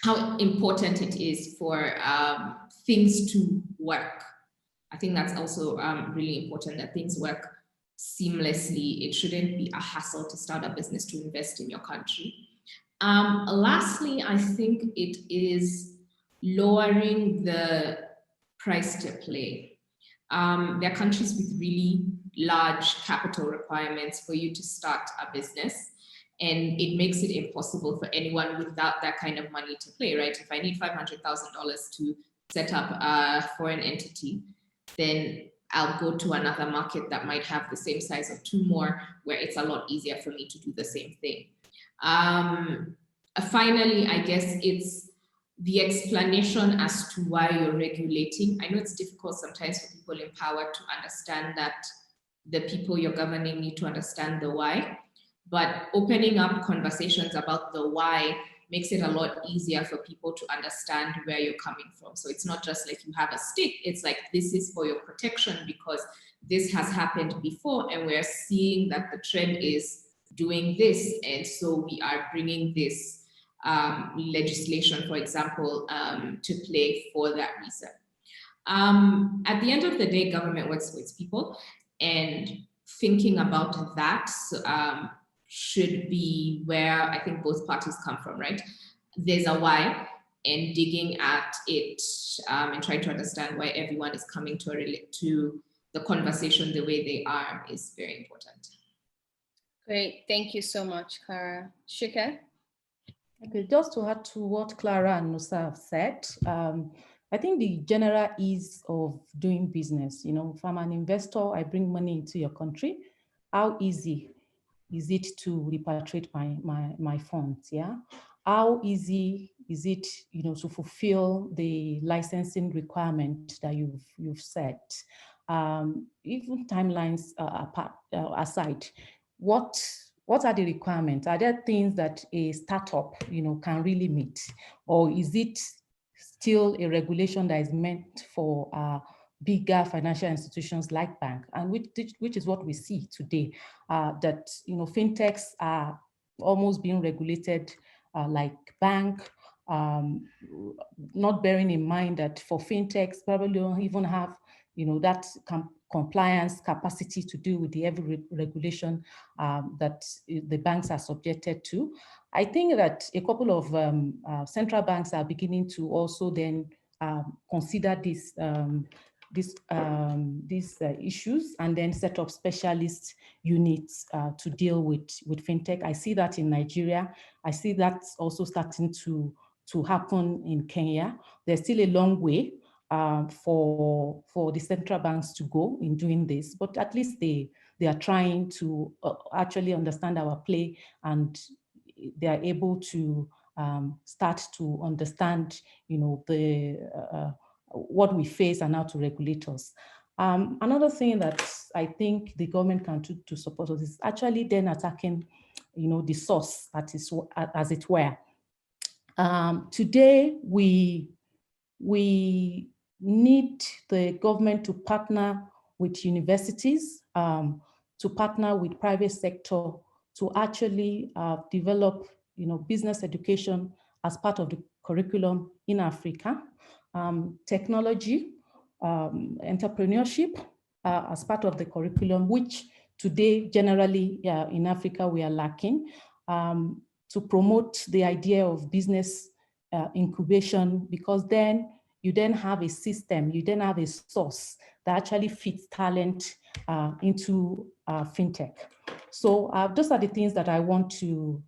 how important it is for things to work. I think that's also really important, that things work seamlessly. It shouldn't be a hassle to start a business, to invest in your country. Lastly, I think it is lowering the price to play. There are countries with really large capital requirements for you to start a business, and it makes it impossible for anyone without that kind of money to play, right? If I need $500,000 to set up a foreign entity, then I'll go to another market that might have the same size of 2 more, where it's a lot easier for me to do the same thing. Finally, I guess it's the explanation as to why you're regulating. I know it's difficult sometimes for people in power to understand that the people you're governing need to understand the why, but opening up conversations about the why makes it a lot easier for people to understand where you're coming from. So it's not just like you have a stick, it's like, this is for your protection because this has happened before and we're seeing that the trend is doing this. And so we are bringing this legislation, for example, to play for that reason. At the end of the day, government works with people, and thinking about that should be where I think both parties come from, right? There's a why, and digging at it and trying to understand why everyone is coming to the conversation the way they are is very important. Great, thank you so much, Clara. Sike? Okay, just to add to what Clara and Nosa have said, I think the general ease of doing business, if I'm an investor, I bring money into your country, how easy is it to repatriate my funds, yeah? How easy is it, to fulfill the licensing requirement that you've set? Even timelines aside, what are the requirements? Are there things that a startup, can really meet? Or is it still a regulation that is meant for bigger financial institutions like bank, and which is what we see today, that, fintechs are almost being regulated like bank, not bearing in mind that for fintechs probably don't even have, that compliance capacity to deal with the heavy regulation that the banks are subjected to. I think that a couple of central banks are beginning to also then consider these issues and then set up specialist units to deal with fintech. I see that in Nigeria. I see that also starting to happen in Kenya. There's still a long way for the central banks to go in doing this, but at least they are trying to actually understand our play and they are able to start to understand, what we face and how to regulate us. Another thing that I think the government can do to support us is actually then attacking, the source, that is, as it were. Today, we need the government to partner with universities, to partner with private sector to actually develop, business education as part of the curriculum in Africa, technology, entrepreneurship as part of the curriculum, which today generally in Africa we are lacking, to promote the idea of business incubation, because then you then have a system, you then have a source that actually fits talent into fintech. So those are the things that I want to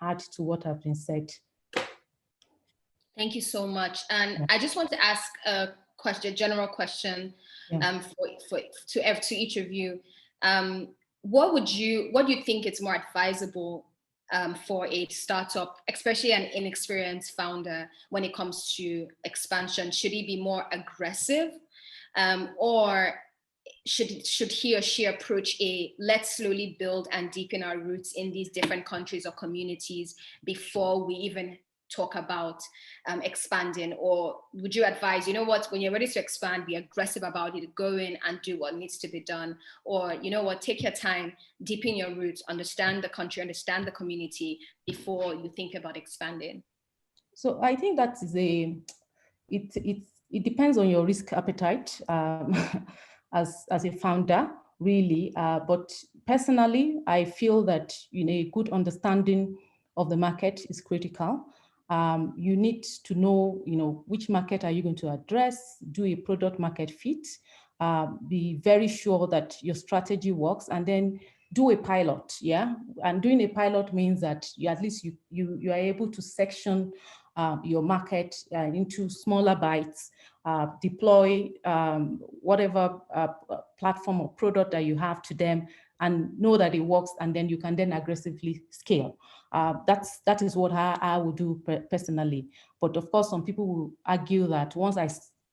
add to what have been said. Thank you so much. And I just want to ask a question, general question, to each of you. What do you think is more advisable for a startup, especially an inexperienced founder, when it comes to expansion? Should he be more aggressive, or should he or she approach let's slowly build and deepen our roots in these different countries or communities before we even talk about expanding? Or would you advise, when you're ready to expand, be aggressive about it, go in and do what needs to be done? Or, take your time, deepen your roots, understand the country, understand the community before you think about expanding? So I think that is it depends on your risk appetite as a founder, really. But personally, I feel that a good understanding of the market is critical. You need to know, which market are you going to address, do a product market fit, be very sure that your strategy works, and then do a pilot, And doing a pilot means that at least you are able to section your market into smaller bites, deploy whatever platform or product that you have to them, and know that it works, and then you can then aggressively scale. That is what I would do personally. But of course, some people will argue that once I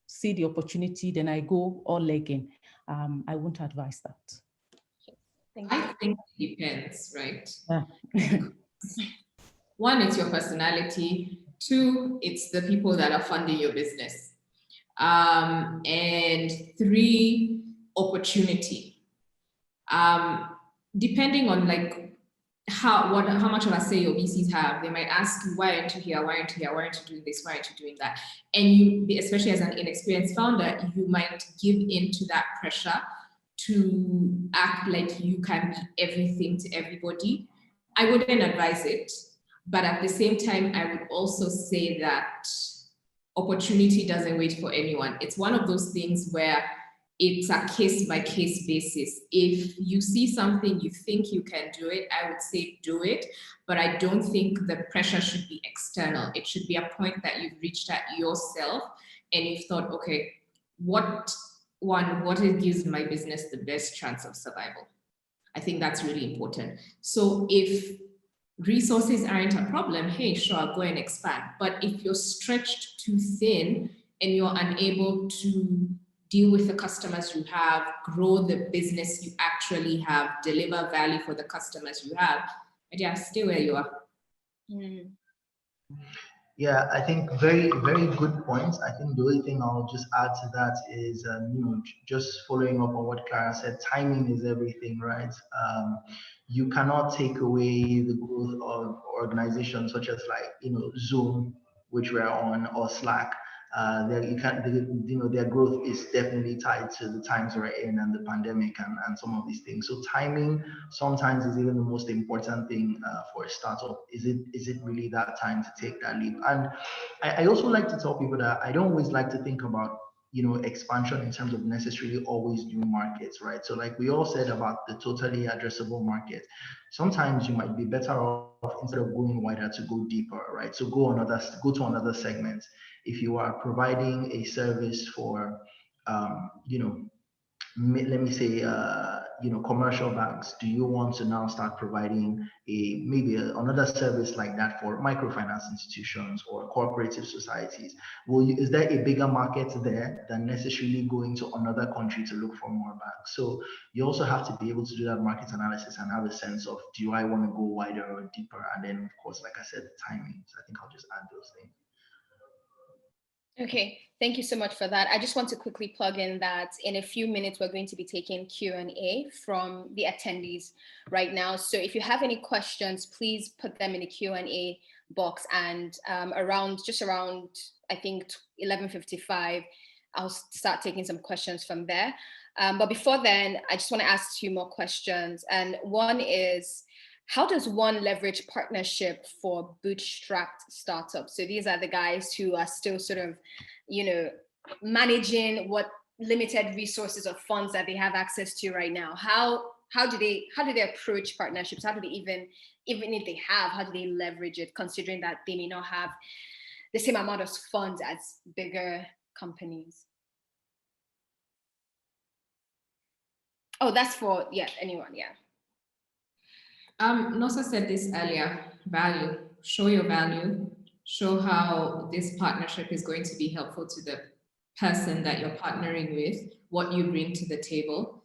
see the opportunity, then I go all in. I won't advise that. I think it depends, right? Yeah. One, it's your personality. Two, it's the people that are funding your business. And three, opportunity. Depending on how much of a say your VCs have, they might ask you, why aren't you here? Why aren't you here? Why aren't you doing this? Why aren't you doing that? And you, especially as an inexperienced founder, you might give in to that pressure to act like you can be everything to everybody. I wouldn't advise it, but at the same time, I would also say that opportunity doesn't wait for anyone. It's one of those things where it's a case-by-case basis. If you see something, you think you can do it, I would say do it, but I don't think the pressure should be external. It should be a point that you've reached at yourself and you've thought, okay, what gives my business the best chance of survival? I think that's really important. So if resources aren't a problem, hey, sure, go and expand. But if you're stretched too thin and you're unable to deal with the customers you have, grow the business you actually have, deliver value for the customers you have, stay where you are. Mm. Yeah, I think very, very good points. I think the only thing I'll just add to that is, just following up on what Clara said, timing is everything, right? You cannot take away the growth of organizations such as Zoom, which we're on, or Slack. Their growth is definitely tied to the times we're in and the pandemic and some of these things. So timing sometimes is even the most important thing for a startup. Is it really that time to take that leap? And I also like to tell people that I don't always like to think about expansion in terms of necessarily always new markets, right? So like we all said about the totally addressable market, sometimes you might be better off, instead of going wider, to go deeper, right? So go to another segment. If you are providing a service for, let me say, commercial banks? Do you want to now start providing another service like that for microfinance institutions or cooperative societies? Is there a bigger market there than necessarily going to another country to look for more banks? So you also have to be able to do that market analysis and have a sense of, do I want to go wider or deeper? And then, of course, like I said, the timing. So I think I'll just add those things. Okay, thank you so much for that. I just want to quickly plug in that in a few minutes, we're going to be taking Q&A from the attendees right now. So if you have any questions, please put them in the Q&A box, and around, I think 11:55, I'll start taking some questions from there. But before then, I just want to ask 2 more questions. And one is, how does one leverage partnership for bootstrapped startups? So these are the guys who are still sort of, managing what limited resources or funds that they have access to right now. How do they approach partnerships? How do they even if they have, how do they leverage it, considering that they may not have the same amount of funds as bigger companies? Oh, that's for, anyone, Nosa said this earlier, value. Show your value, show how this partnership is going to be helpful to the person that you're partnering with, what you bring to the table,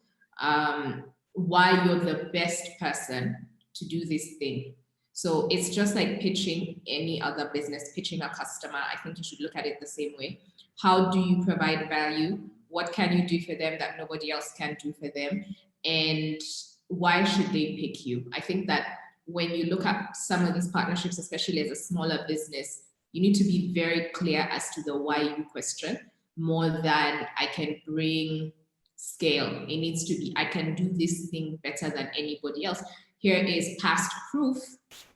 why you're the best person to do this thing. So it's just like pitching any other business, pitching a customer. I think you should look at it the same way. How do you provide value? What can you do for them that nobody else can do for them? And why should they pick you? I think that when you look at some of these partnerships, especially as a smaller business, you need to be very clear as to the why you question, more than I can bring scale. It needs to be, I can do this thing better than anybody else. Here is past proof,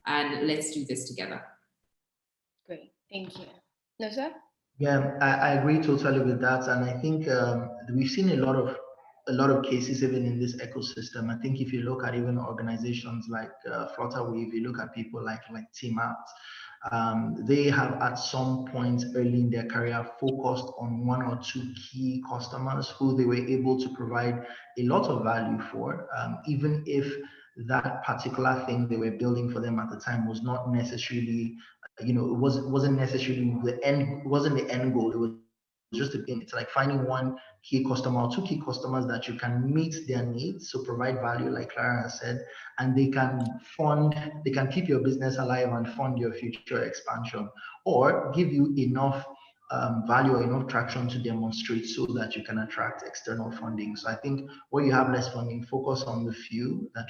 and let's do this together. Great, thank you. Nosa? Yeah, I agree totally with that. And I think we've seen a lot of cases even in this ecosystem. I think if you look at even organizations like Flutterwave, you look at people like Team Out, they have at some point early in their career focused on 1 or 2 key customers who they were able to provide a lot of value for, even if that particular thing they were building for them at the time was not necessarily, it wasn't necessarily the end goal. It was just a beginning. It's like finding 1 key customer or 2 key customers that you can meet their needs, so provide value, like Clara has said, and they can keep your business alive and fund your future expansion, or give you enough value or enough traction to demonstrate so that you can attract external funding. So I think where you have less funding, focus on the few that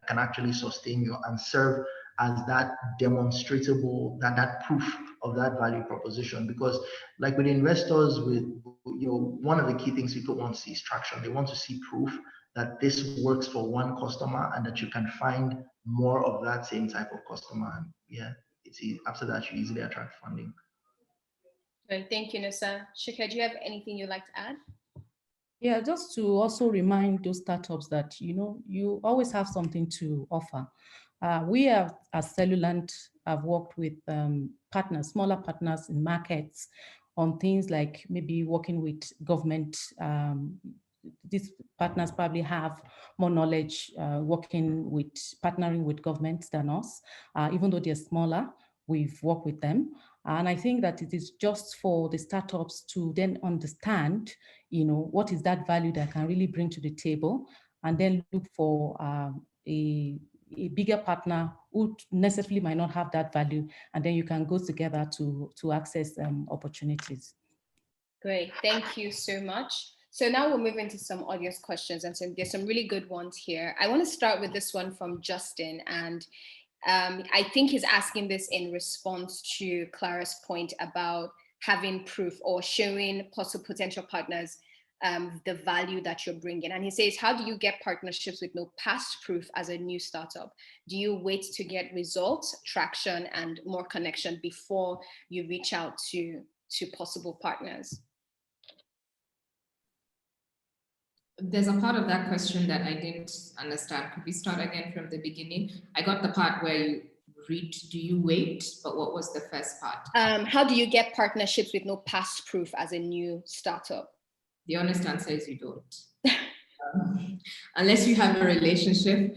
can actually sustain you and serve as that demonstratable, that proof of that value proposition. Because like with investors, one of the key things people want to see is traction. They want to see proof that this works for 1 customer and that you can find more of that same type of customer. And yeah, after that, you easily attract funding. Great, thank you, Nosa. Shika, do you have anything you'd like to add? Yeah, just to also remind those startups that, you always have something to offer. We have, as Cellulant, have worked with smaller partners in markets on things like maybe working with government. These partners probably have more knowledge partnering with governments than us. Even though they're smaller, we've worked with them. And I think that it is just for the startups to then understand, what is that value that can really bring to the table, and then look for a bigger partner who necessarily might not have that value, and then you can go together to access opportunities. Great, thank you so much. So now we'll move into some audience questions, and so there's some really good ones here. I want to start with this one from Justin, and I think he's asking this in response to Clara's point about having proof or showing potential partners the value that you're bringing. And he says, how do you get partnerships with no past proof as a new startup? Do you wait to get results, traction, and more connection before you reach out to possible partners? There's a part of that question that I didn't understand. Could we start again from the beginning? I got the part where you read, do you wait? But what was the first part? How do you get partnerships with no past proof as a new startup? The honest answer is you don't. unless you have a relationship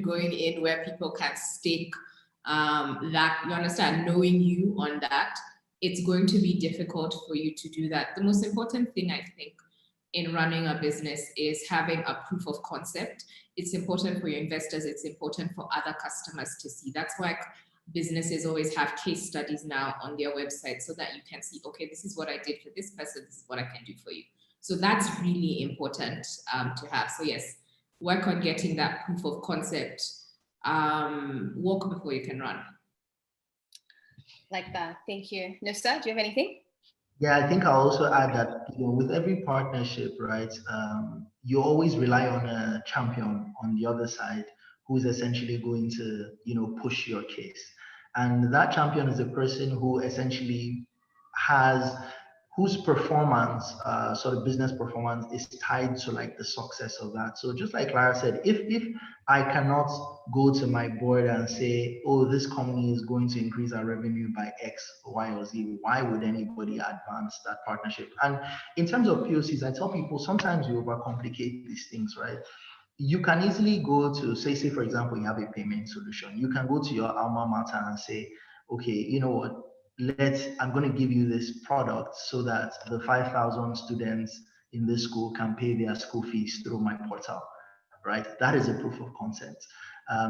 going in where people can stake that, you understand, knowing you on that, it's going to be difficult for you to do that. The most important thing, I think, in running a business is having a proof of concept. It's important for your investors. It's important for other customers to see. That's why businesses always have case studies now on their website so that you can see, okay, this is what I did for this person. This is what I can do for you. So that's really important to have. So yes, work on getting that proof of concept. Walk before you can run. Like that. Thank you. Nosa, do you have anything? Yeah, I think I'll also add that, you know, with every partnership, right, you always rely on a champion on the other side who's essentially going to, you know, push your case. And that champion is a person who essentially has, whose performance, sort of business performance, is tied to like the success of that. So just like Clara said, if I cannot go to my board and say, oh, this company is going to increase our revenue by X, Y, or Z, why would anybody advance that partnership? And in terms of POCs, I tell people sometimes we overcomplicate these things, right? You can easily go to, say for example, you have a payment solution. You can go to your alma mater and say, okay, you know what, I'm going to give you this product so that the 5,000 students in this school can pay their school fees through my portal, right? That is a proof of concept.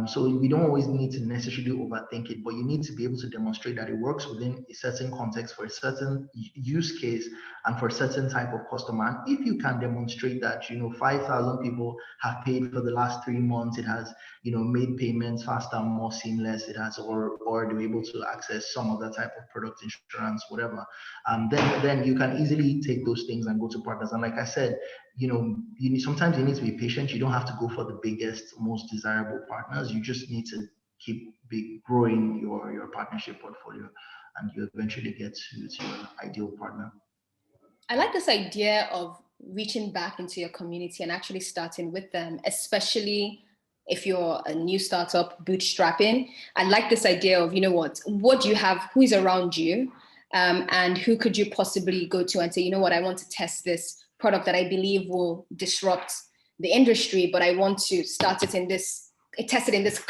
So we don't always need to necessarily overthink it, but you need to be able to demonstrate that it works within a certain context for a certain use case and for a certain type of customer. And if you can demonstrate that, you know, 5,000 people have paid for the last 3 months, it has, you know, made payments faster, more seamless, it has, or they're able to access some other type of product, insurance, whatever, then you can easily take those things and go to partners. And like I said, you know, sometimes you need to be patient. You don't have to go for the biggest, most desirable partners. You just need to keep growing your partnership portfolio, and you eventually get to your ideal partner. I like this idea of reaching back into your community and actually starting with them, especially if you're a new startup bootstrapping. I like this idea of, you know what do you have, who is around you, and who could you possibly go to and say, you know what, I want to test this product that I believe will disrupt the industry, but I want to start it in this, test it in this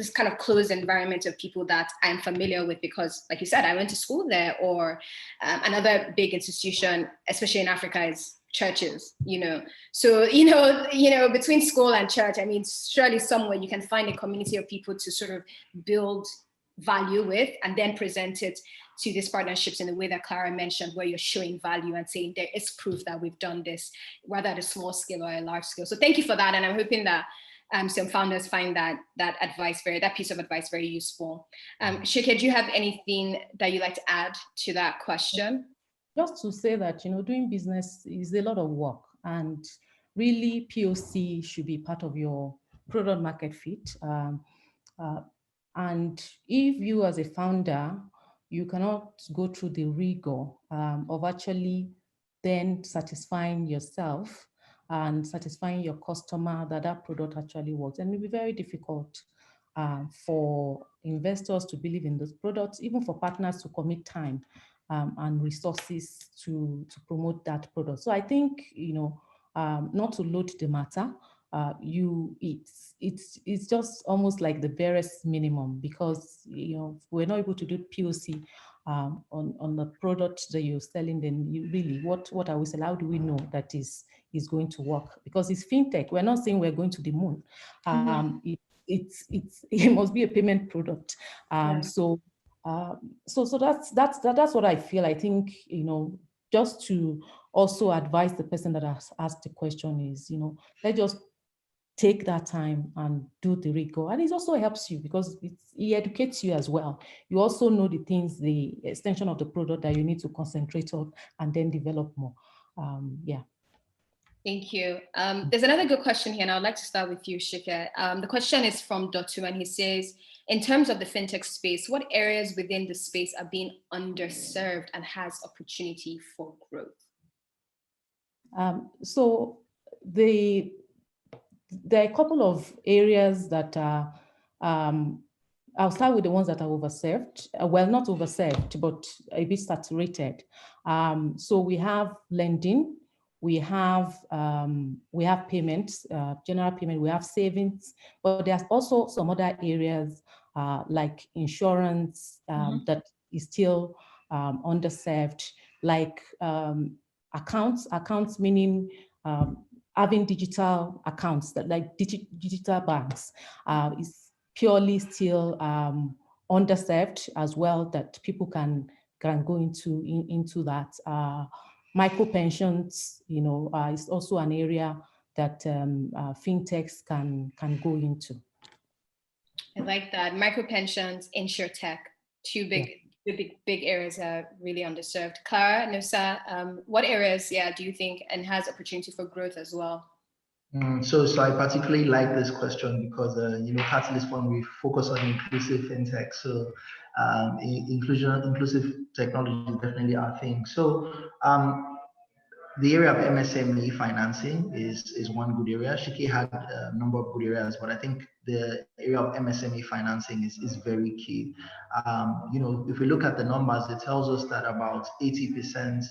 kind of closed environment of people that I'm familiar with, because like you said, I went to school there. Or another big institution, especially in Africa, is churches, you know. So, you know, between school and church, I mean, surely somewhere you can find a community of people to sort of build value with and then present it to these partnerships in the way that Clara mentioned, where you're showing value and saying there is proof that we've done this, whether at a small scale or a large scale. So thank you for that. And I'm hoping that some founders find that piece of advice very useful. Sike, do you have anything that you'd like to add to that question? Just to say that, you know, doing business is a lot of work, and really POC should be part of your product market fit. And if you as a founder, you cannot go through the rigor of actually then satisfying yourself and satisfying your customer that product actually works, and it will be very difficult for investors to believe in those products, even for partners to commit time and resources to promote that product. So I think, you know, not to load the matter, it's just almost like the barest minimum, because, you know, we're not able to do POC on the product that you're selling. Then you really, what are we selling? How do we know that is going to work? Because it's fintech. We're not saying we're going to the moon. It must be a payment product. So that's what I feel. I think, you know, just to also advise the person that has asked the question is, you know, let's just take that time and do the rigor. And it also helps you because it educates you as well. You also know the things, the extension of the product that you need to concentrate on and then develop more. Yeah. Thank you. There's another good question here, and I'd like to start with you, Sike. The question is from Dotu, and he says, in terms of the fintech space, what areas within the space are being underserved and has opportunity for growth? So there are a couple of areas that are, I'll start with the ones that are overserved. Well, not overserved, but a bit saturated. So we have lending, we have payments, general payment, we have savings, but there's also some other areas like insurance that is still underserved, like accounts meaning having digital accounts that like digital banks is purely still underserved as well, that people can go into that. Micro pensions, is also an area that fintechs can go into. I like that. Micro pensions, insurtech, two big areas are really underserved. Clara, Nosa, what areas, do you think and has opportunity for growth as well? So I particularly like this question because, Catalyst Fund, we focus on inclusive fintech. So inclusive technology is definitely our thing. So the area of MSME financing is one good area. Sike had a number of good areas, but I think the area of MSME financing is very key. If we look at the numbers, it tells us that about 80%,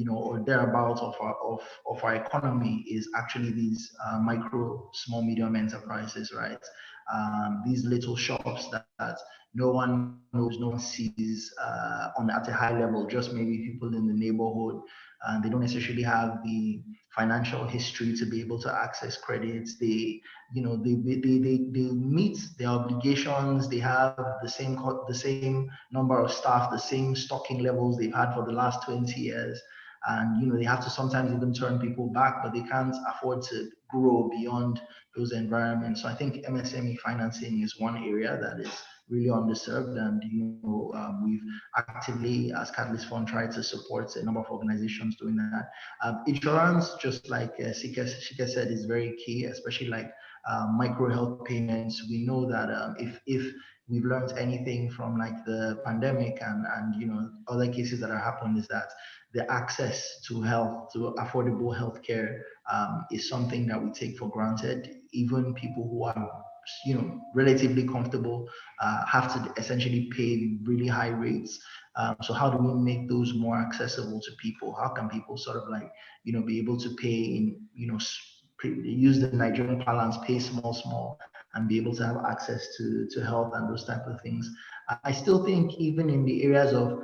or thereabouts of our economy is actually these micro, small, medium enterprises, right? These little shops that no one knows, no one sees at a high level, just maybe people in the neighborhood. They don't necessarily have the financial history to be able to access credits. They meet their obligations. They have the same number of staff, the same stocking levels they've had for the last 20 years. And they have to sometimes even turn people back, but they can't afford to grow beyond those environments. So I think MSME financing is one area that is really underserved, and we've actively, as Catalyst Fund, tried to support a number of organizations doing that. Insurance, just like Sike said, is very key, especially like micro health payments. We know that if we've learned anything from like the pandemic and other cases that have happened, is that the access to health, to affordable healthcare, is something that we take for granted. Even people who are relatively comfortable have to essentially pay really high rates. So how do we make those more accessible to people? How can people sort of like be able to pay in use the Nigerian parlance, pay small, and be able to have access to health and those type of things? I still think even in the areas of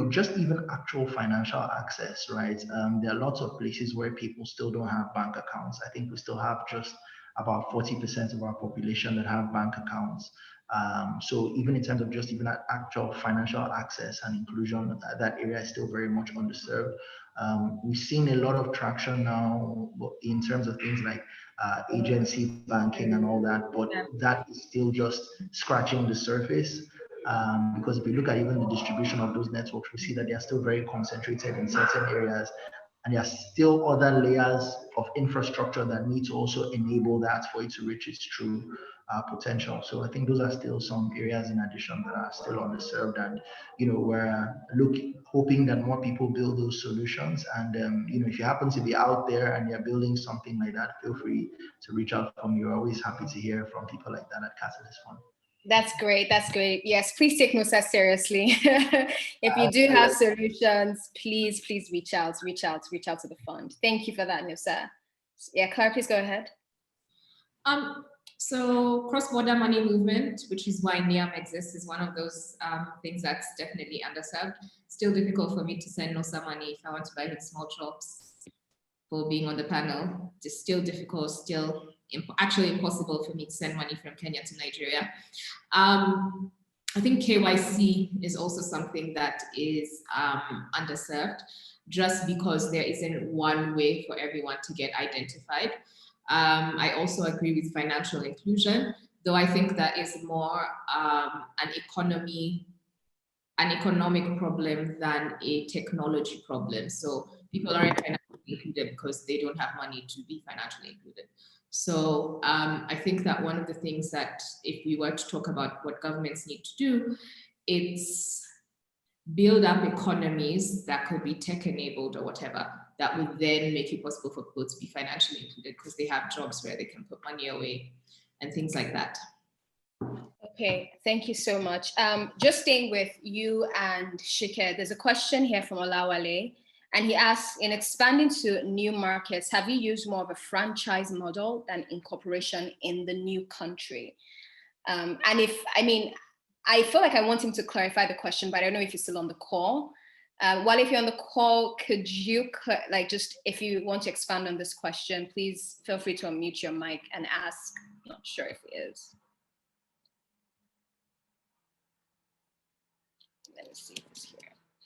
just even actual financial access, right? There are lots of places where people still don't have bank accounts. I think we still have just about 40% of our population that have bank accounts. So even in terms of just even actual financial access and inclusion, that area is still very much underserved. We've seen a lot of traction now in terms of things like agency banking and all that, but that is still just scratching the surface. Because if we look at even the distribution of those networks, we see that they are still very concentrated in certain areas. And there are still other layers of infrastructure that need to also enable that for it to reach its true potential. So I think those are still some areas in addition that are still underserved, and we're hoping that more people build those solutions. And if you happen to be out there and you're building something like that, feel free to reach out to me. We're always happy to hear from people like that at Catalyst Fund. That's great. That's great. Yes, please take Nosa seriously. If you do have solutions, please reach out to the fund. Thank you for that, Nosa. Yeah, Clara, please go ahead. So cross-border money movement, which is why NIUM exists, is one of those things that's definitely underserved. Still difficult for me to send Nosa money if I want to buy with small shops. For being on the panel, it's still difficult, still actually impossible for me to send money from Kenya to Nigeria. I think KYC is also something that is underserved, just because there isn't one way for everyone to get identified. I also agree with financial inclusion, though I think that is more an economic problem than a technology problem. So people aren't financially included because they don't have money to be financially included. So I think that one of the things that, if we were to talk about what governments need to do, it's build up economies that could be tech enabled or whatever, that would then make it possible for people to be financially included because they have jobs where they can put money away and things like that. Okay, thank you so much. Just staying with you and Sike, there's a question here from Olawale. And he asks, in expanding to new markets, have you used more of a franchise model than incorporation in the new country? And I feel like I want him to clarify the question, but I don't know if he's still on the call. While if you're on the call, could you, just if you want to expand on this question, please feel free to unmute your mic and ask. I'm not sure if he is. Let me see if he's here.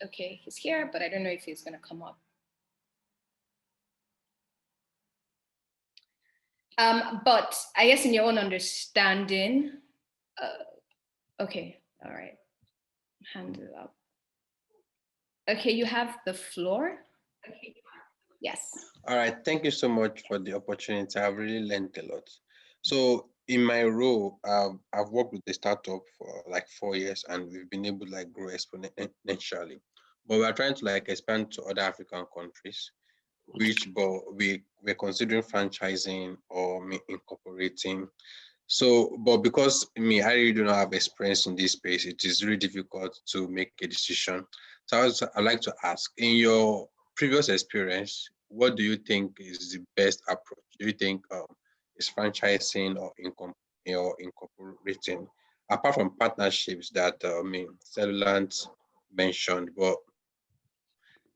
Okay, he's here, but I don't know if he's going to come up. But I guess in your own understanding, okay, all right, hand it up. Okay, you have the floor. Okay. Yes. All right, thank you so much for the opportunity. I've really learned a lot. So in my role, I've worked with the startup for like 4 years, and we've been able to like grow exponentially. But we're trying to like expand to other African countries, which we're considering franchising or incorporating. So, but because I really do not have experience in this space, it is really difficult to make a decision. So I'd like to ask, in your previous experience, what do you think is the best approach? Do you think is franchising or incorporating, apart from partnerships that Cellulant mentioned? But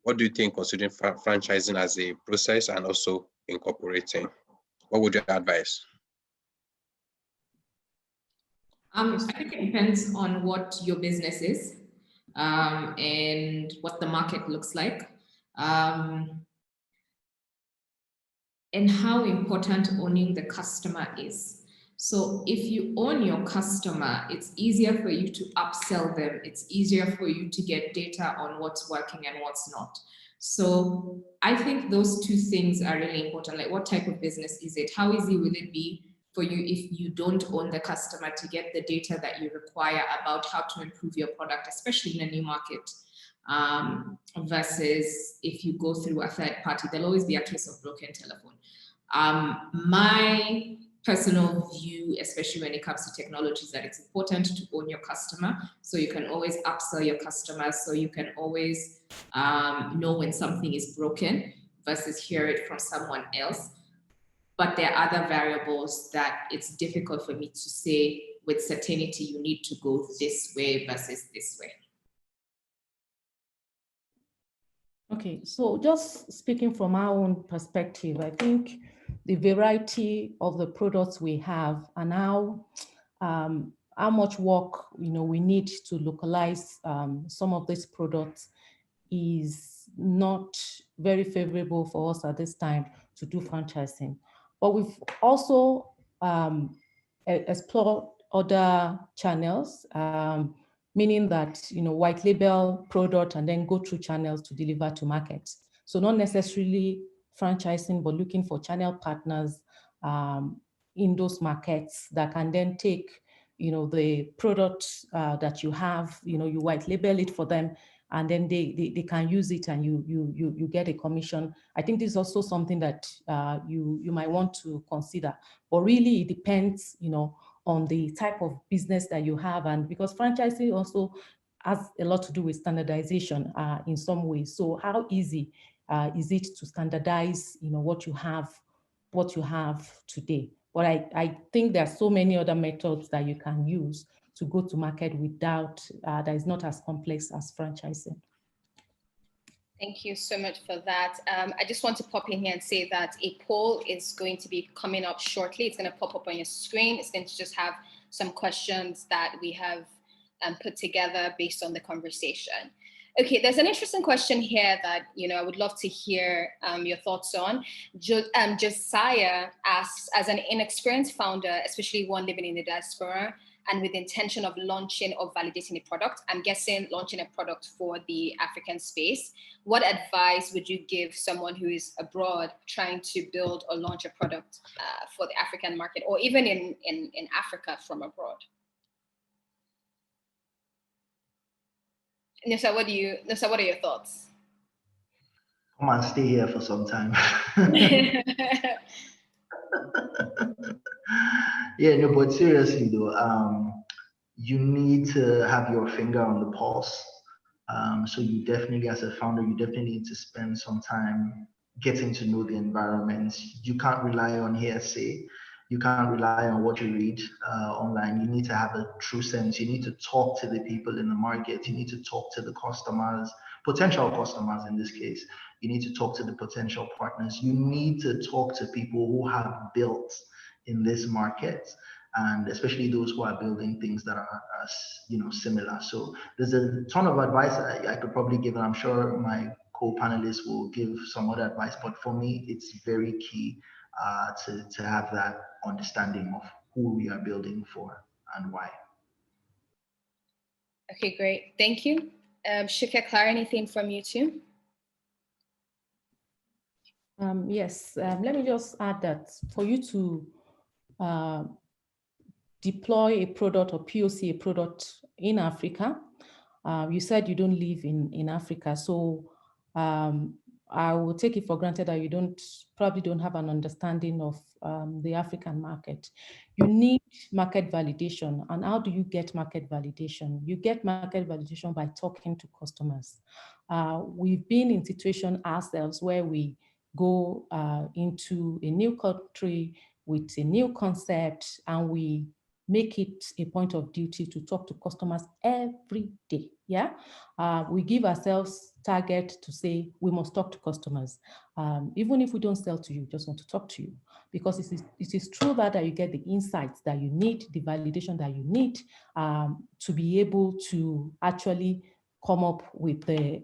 what do you think considering franchising as a process and also incorporating? What would you advise? I think it depends on what your business is and what the market looks like, and how important owning the customer is. So if you own your customer, it's easier for you to upsell them. It's easier for you to get data on what's working and what's not. So I think those two things are really important. Like, what type of business is it? How easy will it be for you if you don't own the customer to get the data that you require about how to improve your product, especially in a new market, versus if you go through a third party? There'll always be a case of broken telephone. My personal view, especially when it comes to technology, is that it's important to own your customer, so you can always upsell your customers, so you can always know when something is broken versus hear it from someone else. But there are other variables that it's difficult for me to say with certainty you need to go this way versus this way. Okay, so just speaking from our own perspective, I think the variety of the products we have and how much work we need to localize some of these products is not very favorable for us at this time to do franchising. But we've also explored other channels, meaning that white label product and then go through channels to deliver to markets. So not necessarily franchising, but looking for channel partners in those markets that can then take the product that you have, you white label it for them, and then they can use it and you get a commission. I think this is also something that you might want to consider. But really it depends, on the type of business that you have, and because franchising also has a lot to do with standardization in some ways. So how easy is it to standardize, what you have today? But I think there are so many other methods that you can use to go to market without, that is not as complex as franchising. Thank you so much for that. I just want to pop in here and say that a poll is going to be coming up shortly. It's going to pop up on your screen. It's going to just have some questions that we have put together based on the conversation. Okay, there's an interesting question here that I would love to hear your thoughts on. Josiah asks, as an inexperienced founder, especially one living in the diaspora, and with the intention of launching or validating a product, I'm guessing launching a product for the African space, what advice would you give someone who is abroad trying to build or launch a product for the African market, or even in Africa from abroad? Nosa, what are your thoughts? Come and stay here for some time. Yeah, no, but seriously though, you need to have your finger on the pulse So you definitely, as a founder, you definitely need to spend some time getting to know the environment. You can't rely on hearsay. You can't rely on what you read online. You need to have a true sense. You need to talk to the people in the market. You need to talk to the customers, potential customers in this case. You need to talk to the potential partners. You need to talk to people who have built in this market, and especially those who are building things that are similar. So there's a ton of advice I could probably give, and I'm sure my co-panelists will give some other advice, but for me it's very key to have that understanding of who we are building for and why. Okay, great, thank you. Shika, Clara, anything from you too? Yes, let me just add that for you to deploy a product or POC a product in Africa, you said you don't live in Africa, so I will take it for granted that you probably don't have an understanding of the African market. You need market validation. And how do you get market validation? You get market validation by talking to customers. We've been in situation ourselves where we go into a new country with a new concept, and we make it a point of duty to talk to customers every day. Yeah, we give ourselves target to say we must talk to customers. Even if we don't sell to you, just want to talk to you, because it is true that you get the insights that you need, the validation that you need to be able to actually come up with a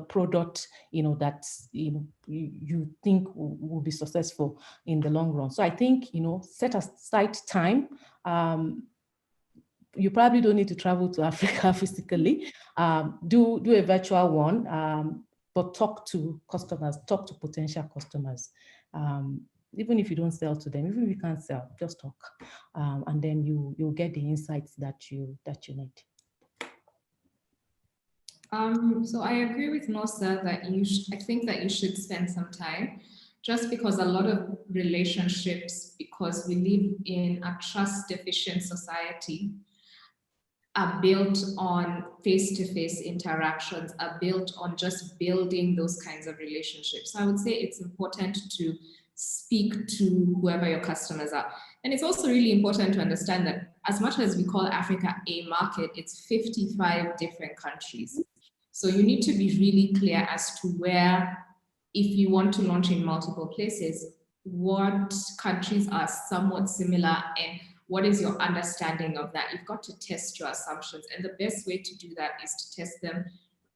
product, that you think will be successful in the long run. So I think set aside time. You probably don't need to travel to Africa physically. Do a virtual one, but talk to customers, talk to potential customers. Even if you don't sell to them, even if you can't sell, just talk, and then you'll get the insights that you need. So I agree with Nosa that I think that you should spend some time, just because a lot of relationships, because we live in a trust-deficient society, are built on face-to-face interactions, are built on just building those kinds of relationships. So I would say it's important to speak to whoever your customers are. And it's also really important to understand that as much as we call Africa a market, it's 55 different countries. So you need to be really clear as to where, if you want to launch in multiple places, what countries are somewhat similar and what is your understanding of that? You've got to test your assumptions. And the best way to do that is to test them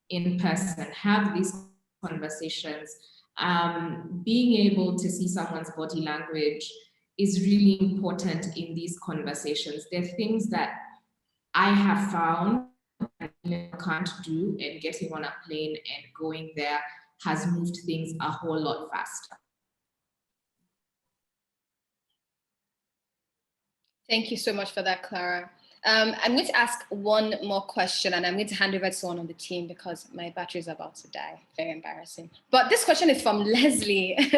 in person, have these conversations. Being able to see someone's body language is really important in these conversations. There are things that I have found I can't do, and getting on a plane and going there has moved things a whole lot faster. Thank you so much for that, Clara. I'm going to ask one more question, and I'm going to hand over to someone on the team because my battery is about to die. Very embarrassing. But this question is from Leslie, and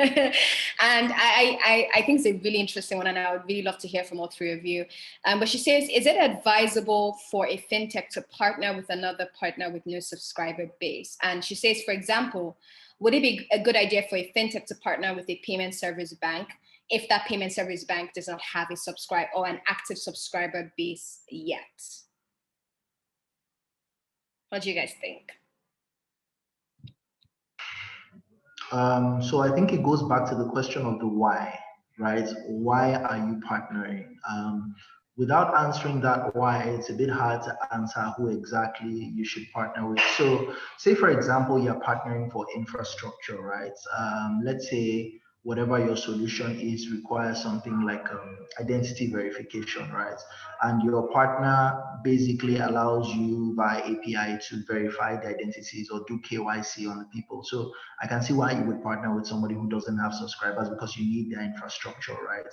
I think it's a really interesting one, and I would really love to hear from all three of you. But she says, is it advisable for a fintech to partner with another partner with no subscriber base? And she says, for example, would it be a good idea for a fintech to partner with a payment service bank if that payment service bank does not have a subscribe or an active subscriber base yet? What do you guys think? So I think it goes back to the question of the why, right? Why are you partnering? Without answering that why, it's a bit hard to answer who exactly you should partner with. So say, for example, you're partnering for infrastructure, right? Let's say whatever your solution is requires something like identity verification, right? And your partner basically allows you by API to verify the identities or do KYC on the people. So I can see why you would partner with somebody who doesn't have subscribers, because you need their infrastructure, right?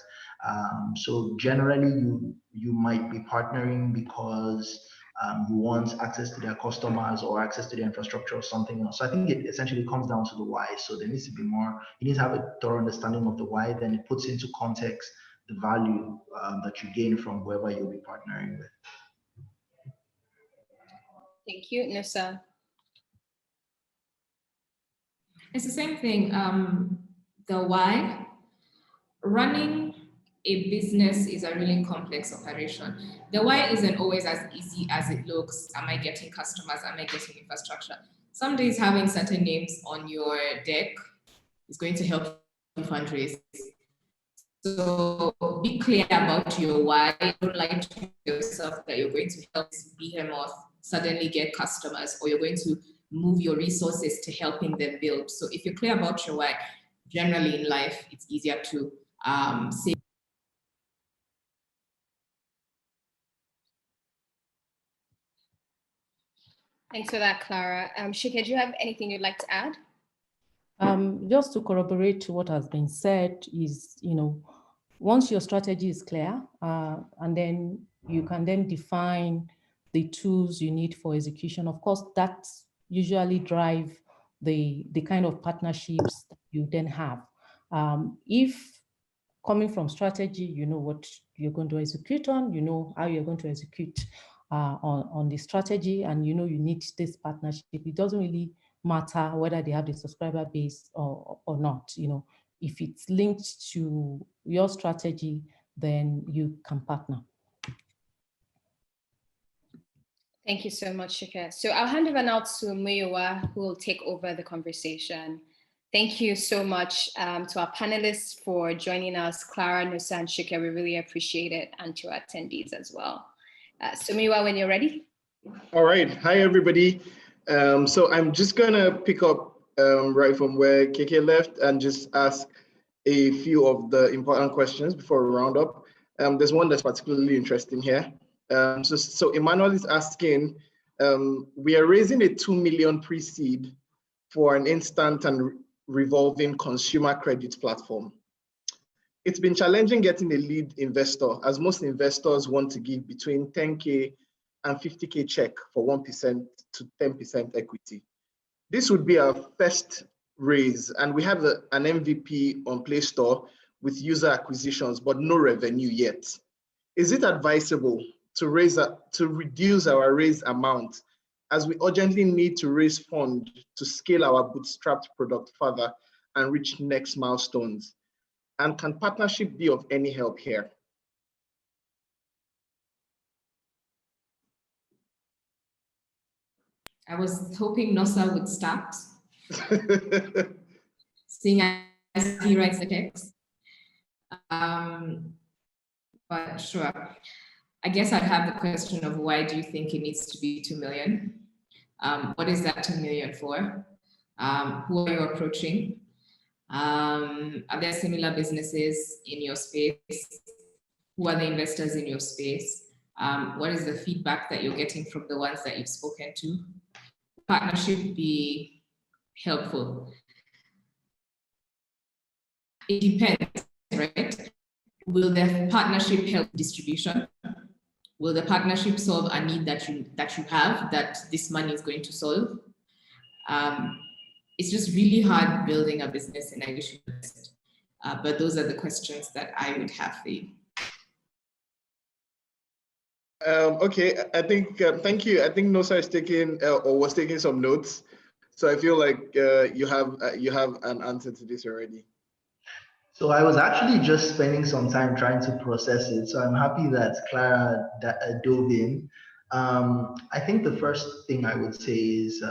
So generally you might be partnering because you want access to their customers or access to their infrastructure or something else. So I think it essentially comes down to the why. So there needs to be more, you need to have a thorough understanding of the why, then it puts into context the value that you gain from whoever you'll be partnering with. Thank you, Nosa. It's the same thing. The why. Running a business is a really complex operation. The why isn't always as easy as it looks. Am I getting customers? Am I getting infrastructure? Some days having certain names on your deck is going to help you fundraise. So be clear about your why. Don't lie to yourself that you're going to help this behemoth suddenly get customers, or you're going to move your resources to helping them build. So if you're clear about your why, generally in life, it's easier to say. Thanks for that, Clara. Sike, do you have anything you'd like to add? Just to corroborate to what has been said is, once your strategy is clear, and then you can then define the tools you need for execution. Of course, that usually drive the kind of partnerships that you then have. If coming from strategy, you know what you're going to execute on, you know how you're going to execute on the strategy, and you need this partnership. It doesn't really matter whether they have the subscriber base or not. If it's linked to your strategy, then you can partner. Thank you so much, Sike. So I'll hand over now to Muyiwa, who will take over the conversation. Thank you so much to our panelists for joining us, Clara, Nosa, and Sike. We really appreciate it, and to our attendees as well. So Muyiwa, when you're ready. All right. Hi, everybody. So I'm just going to pick up right from where KK left and just ask a few of the important questions before we round up. There's one that's particularly interesting here. So Emmanuel is asking, we are raising a 2 million pre-seed for an instant and revolving consumer credit platform. It's been challenging getting a lead investor, as most investors want to give between 10K and 50K check for 1% to 10% equity. This would be our first raise, and we have an MVP on Play Store with user acquisitions, but no revenue yet. Is it advisable to reduce our raise amount, as we urgently need to raise funds to scale our bootstrapped product further and reach next milestones? And can partnership be of any help here? I was hoping Nosa would start, seeing as he writes the text. But sure. I guess I'd have the question of, why do you think it needs to be 2 million? What is that 2 million for? Who are you approaching? Are there similar businesses in your space? Who are the investors in your space? What is the feedback that you're getting from the ones that you've spoken to? Partnership be helpful? It depends, right? Will the partnership help distribution? Will the partnership solve a need that you have that this money is going to solve? It's just really hard building a business in English, but those are the questions that I would have for you. Okay, I think, thank you. I think Nosa is taking or was taking some notes. So I feel like you have an answer to this already. So I was actually just spending some time trying to process it. So I'm happy that Clara dove in. I think the first thing I would say is,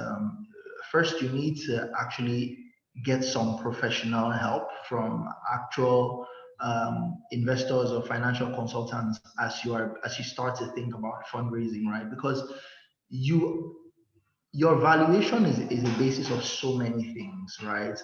first you need to actually get some professional help from actual investors or financial consultants as you start to think about fundraising, right? Because your valuation is a basis of so many things, right?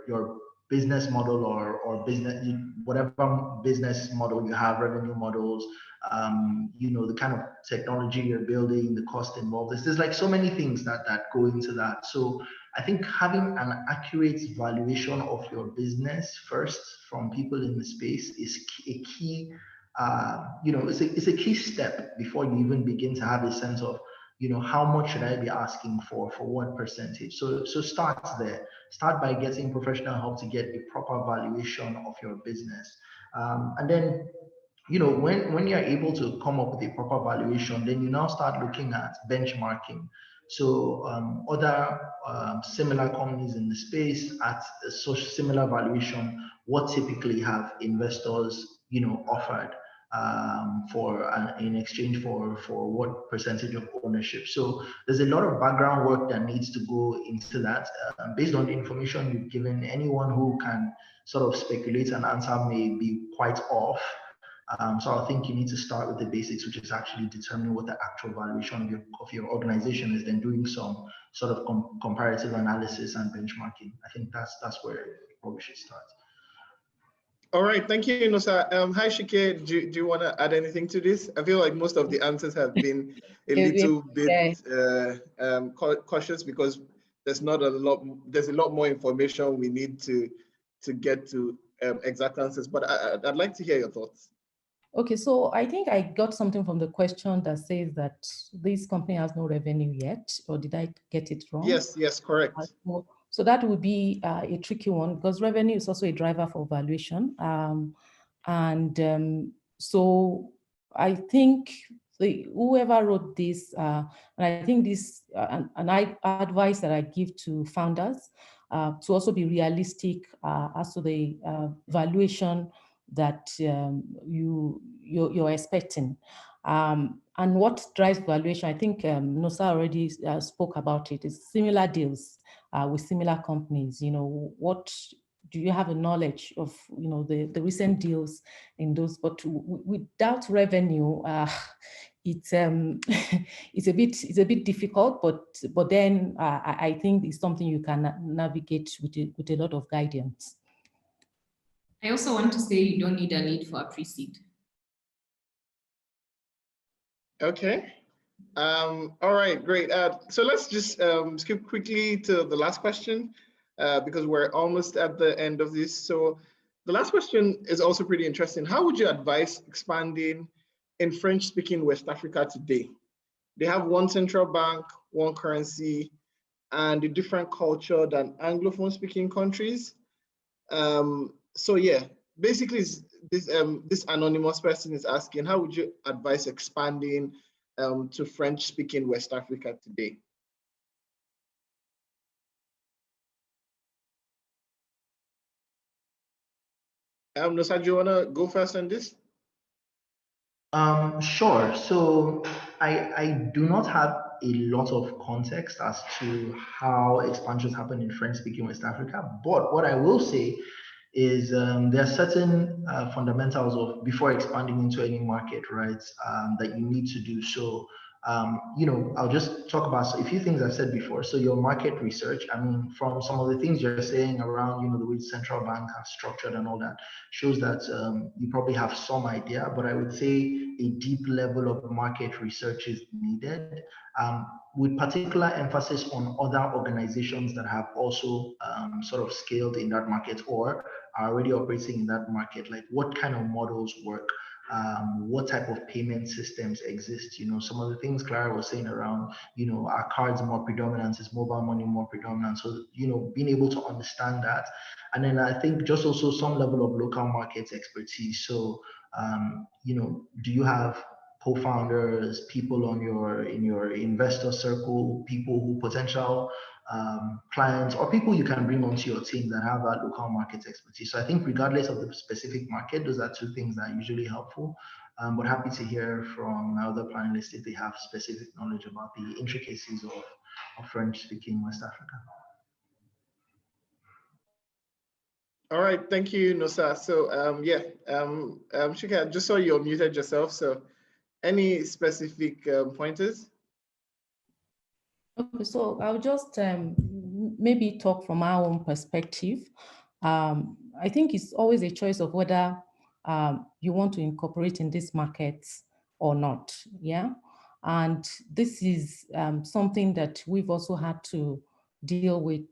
Your business model or business, whatever business model you have, revenue models, the kind of technology you're building, the cost involved. There's like so many things that go into that. So I think having an accurate valuation of your business first from people in the space is a key. It's a key step before you even begin to have a sense of, how much should I be asking for what percentage? So start there. Start by getting professional help to get a proper valuation of your business. And then when you're able to come up with a proper valuation, then you now start looking at benchmarking. So other similar companies in the space at such similar valuation, what typically have investors, offered in exchange for what percentage of ownership. So there's a lot of background work that needs to go into that. Based on the information you've given, anyone who can sort of speculate and answer may be quite off. So I think you need to start with the basics, which is actually determining what the actual valuation of your organization is, then doing some sort of comparative analysis and benchmarking. I think that's where we should start. All right, thank you, Nosa. Hi, Sike. Do you want to add anything to this? I feel like most of the answers have been a little bit cautious because there's a lot more information we need to get to exact answers. But I'd like to hear your thoughts. Okay, so I think I got something from the question that says that this company has no revenue yet, or did I get it wrong? Yes, correct. So that would be a tricky one because revenue is also a driver for valuation. So I think whoever wrote this, and I think this, and advice that I give to founders to also be realistic as to the valuation that you're expecting. And what drives valuation, I think Nosa already spoke about it, is similar deals with similar companies. What do you have a knowledge of, the recent deals in those, but without revenue, it's a bit difficult, but then I think it's something you can navigate with a lot of guidance. I also want to say you don't need a need for a pre-seed. Okay. All right, great. So let's just skip quickly to the last question because we're almost at the end of this. So the last question is also pretty interesting. How would you advise expanding in French-speaking West Africa today? They have one central bank, one currency, and a different culture than Anglophone-speaking countries. So yeah, basically this anonymous person is asking, how would you advise expanding to French-speaking West Africa today? Nosa, do you want to go first on this? Sure. So I do not have a lot of context as to how expansions happen in French-speaking West Africa, but what I will say is there are certain fundamentals of before expanding into any market, right, that you need to do. So, I'll just talk about a few things I've said before. So your market research, I mean, from some of the things you're saying around, the way central bank has structured and all that, shows that you probably have some idea, but I would say a deep level of market research is needed, with particular emphasis on other organizations that have also sort of scaled in that market or are already operating in that market, like what kind of models work, what type of payment systems exist. Some of the things Clara was saying around, are cards more predominant, is mobile money more predominant? So, being able to understand that. And then I think just also some level of local market expertise. So, do you have co-founders, people in your investor circle, people who potential clients, or people you can bring onto your team that have that local market expertise? So I think regardless of the specific market, those are two things that are usually helpful. But happy to hear from my other panelists if they have specific knowledge about the intricacies of French-speaking West Africa. All right, thank you, Nosa. So Sike, I just saw you muted yourself. So any specific pointers? Okay, so I'll just maybe talk from our own perspective. I think it's always a choice of whether you want to incorporate in this market or not, yeah? And this is something that we've also had to deal with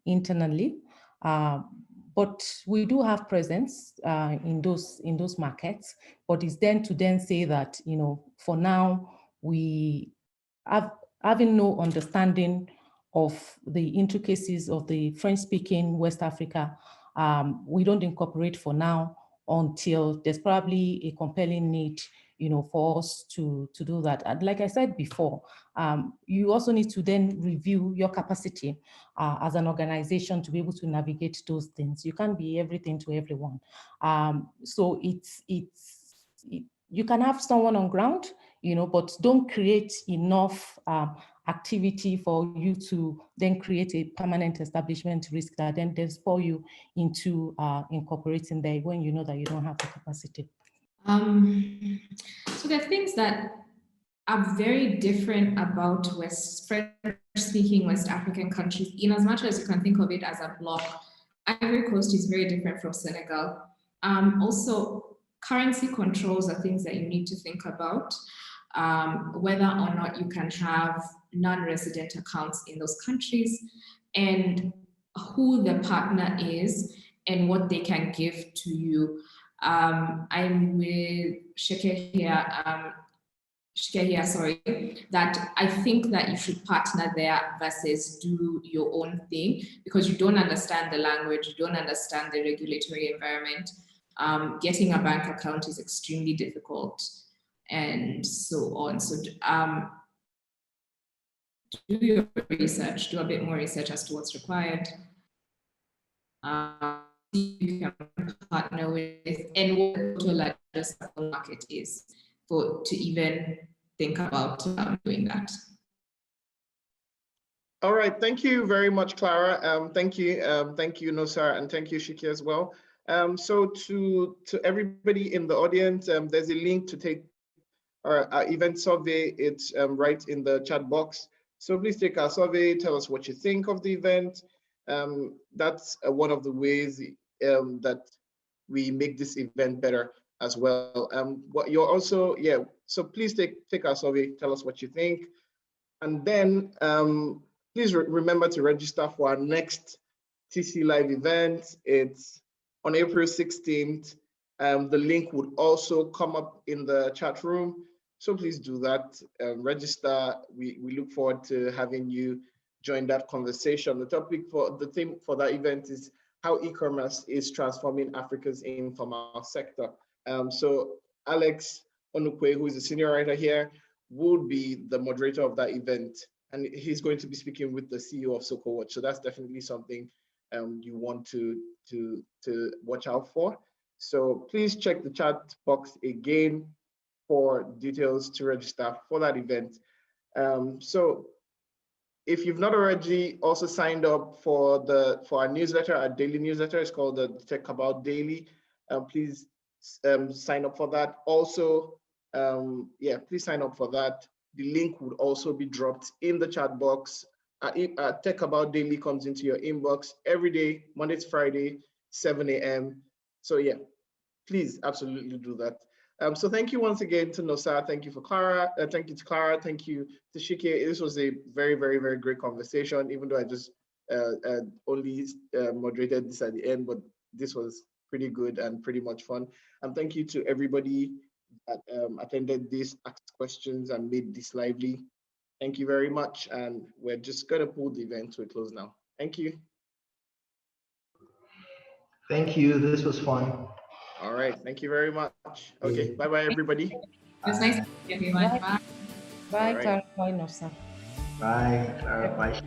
internally. But we do have presence in those markets, but it's then to say that, for now, we have having no understanding of the intricacies of the French-speaking West Africa, we don't incorporate for now until there's probably a compelling need, for us to do that. And like I said before, you also need to then review your capacity as an organization to be able to navigate those things. You can't be everything to everyone. So you can have someone on ground, but don't create enough activity for you to then create a permanent establishment risk that then spur you into incorporating there when you know that you don't have the capacity. So there are things that are very different about French-speaking West African countries, in as much as you can think of it as a bloc. Ivory Coast is very different from Senegal. Also, currency controls are things that you need to think about, whether or not you can have non-resident accounts in those countries, and who the partner is and what they can give to you. I'm with Sike here, that I think that you should partner there versus do your own thing, because you don't understand the language, you don't understand the regulatory environment. Getting a bank account is extremely difficult, and so on. So do your research, do a bit more research as to what's required. You can partner with, and what the total addressable market is to even think about doing that. All right, thank you very much, Clara. Thank you, Nosa, and thank you, Sike, as well. So to everybody in the audience, there's a link to take our event survey. It's right in the chat box. So please take our survey, tell us what you think of the event. That's one of the ways that we make this event better as well. What you're also, so please take our survey, tell us what you think. And then please remember to register for our next TC Live event. It's on April 16th. The link would also come up in the chat room. So please do that, register. We look forward to having you join that conversation. The theme for that event is how e-commerce is transforming Africa's informal sector. So Alex Onukwe, who is a senior writer here, will be the moderator of that event. And he's going to be speaking with the CEO of SocoWatch. So that's definitely something you want to watch out for. So please check the chat box again for details to register for that event. So if you've not already also signed up for our newsletter, our daily newsletter, it's called the TechCabal Daily. Please sign up for that. Also, please sign up for that. The link would also be dropped in the chat box. TechCabal Daily comes into your inbox every day, Monday to Friday, 7 a.m. So yeah, please absolutely do that. So thank you once again to Nosa. Thank you for Clara. Thank you to Clara. Thank you to Sike. This was a very, very, very great conversation, even though I just only moderated this at the end, but this was pretty good and pretty much fun. And thank you to everybody that attended this, asked questions, and made this lively. Thank you very much. And we're just going to pull the event to a close now. Thank you. Thank you. This was fun. All right. Thank you very much. Okay. Bye-bye, everybody. It's nice to meet everyone. Bye. Bye, Right. Clara. Bye, Nosa. Bye, Clara. Bye.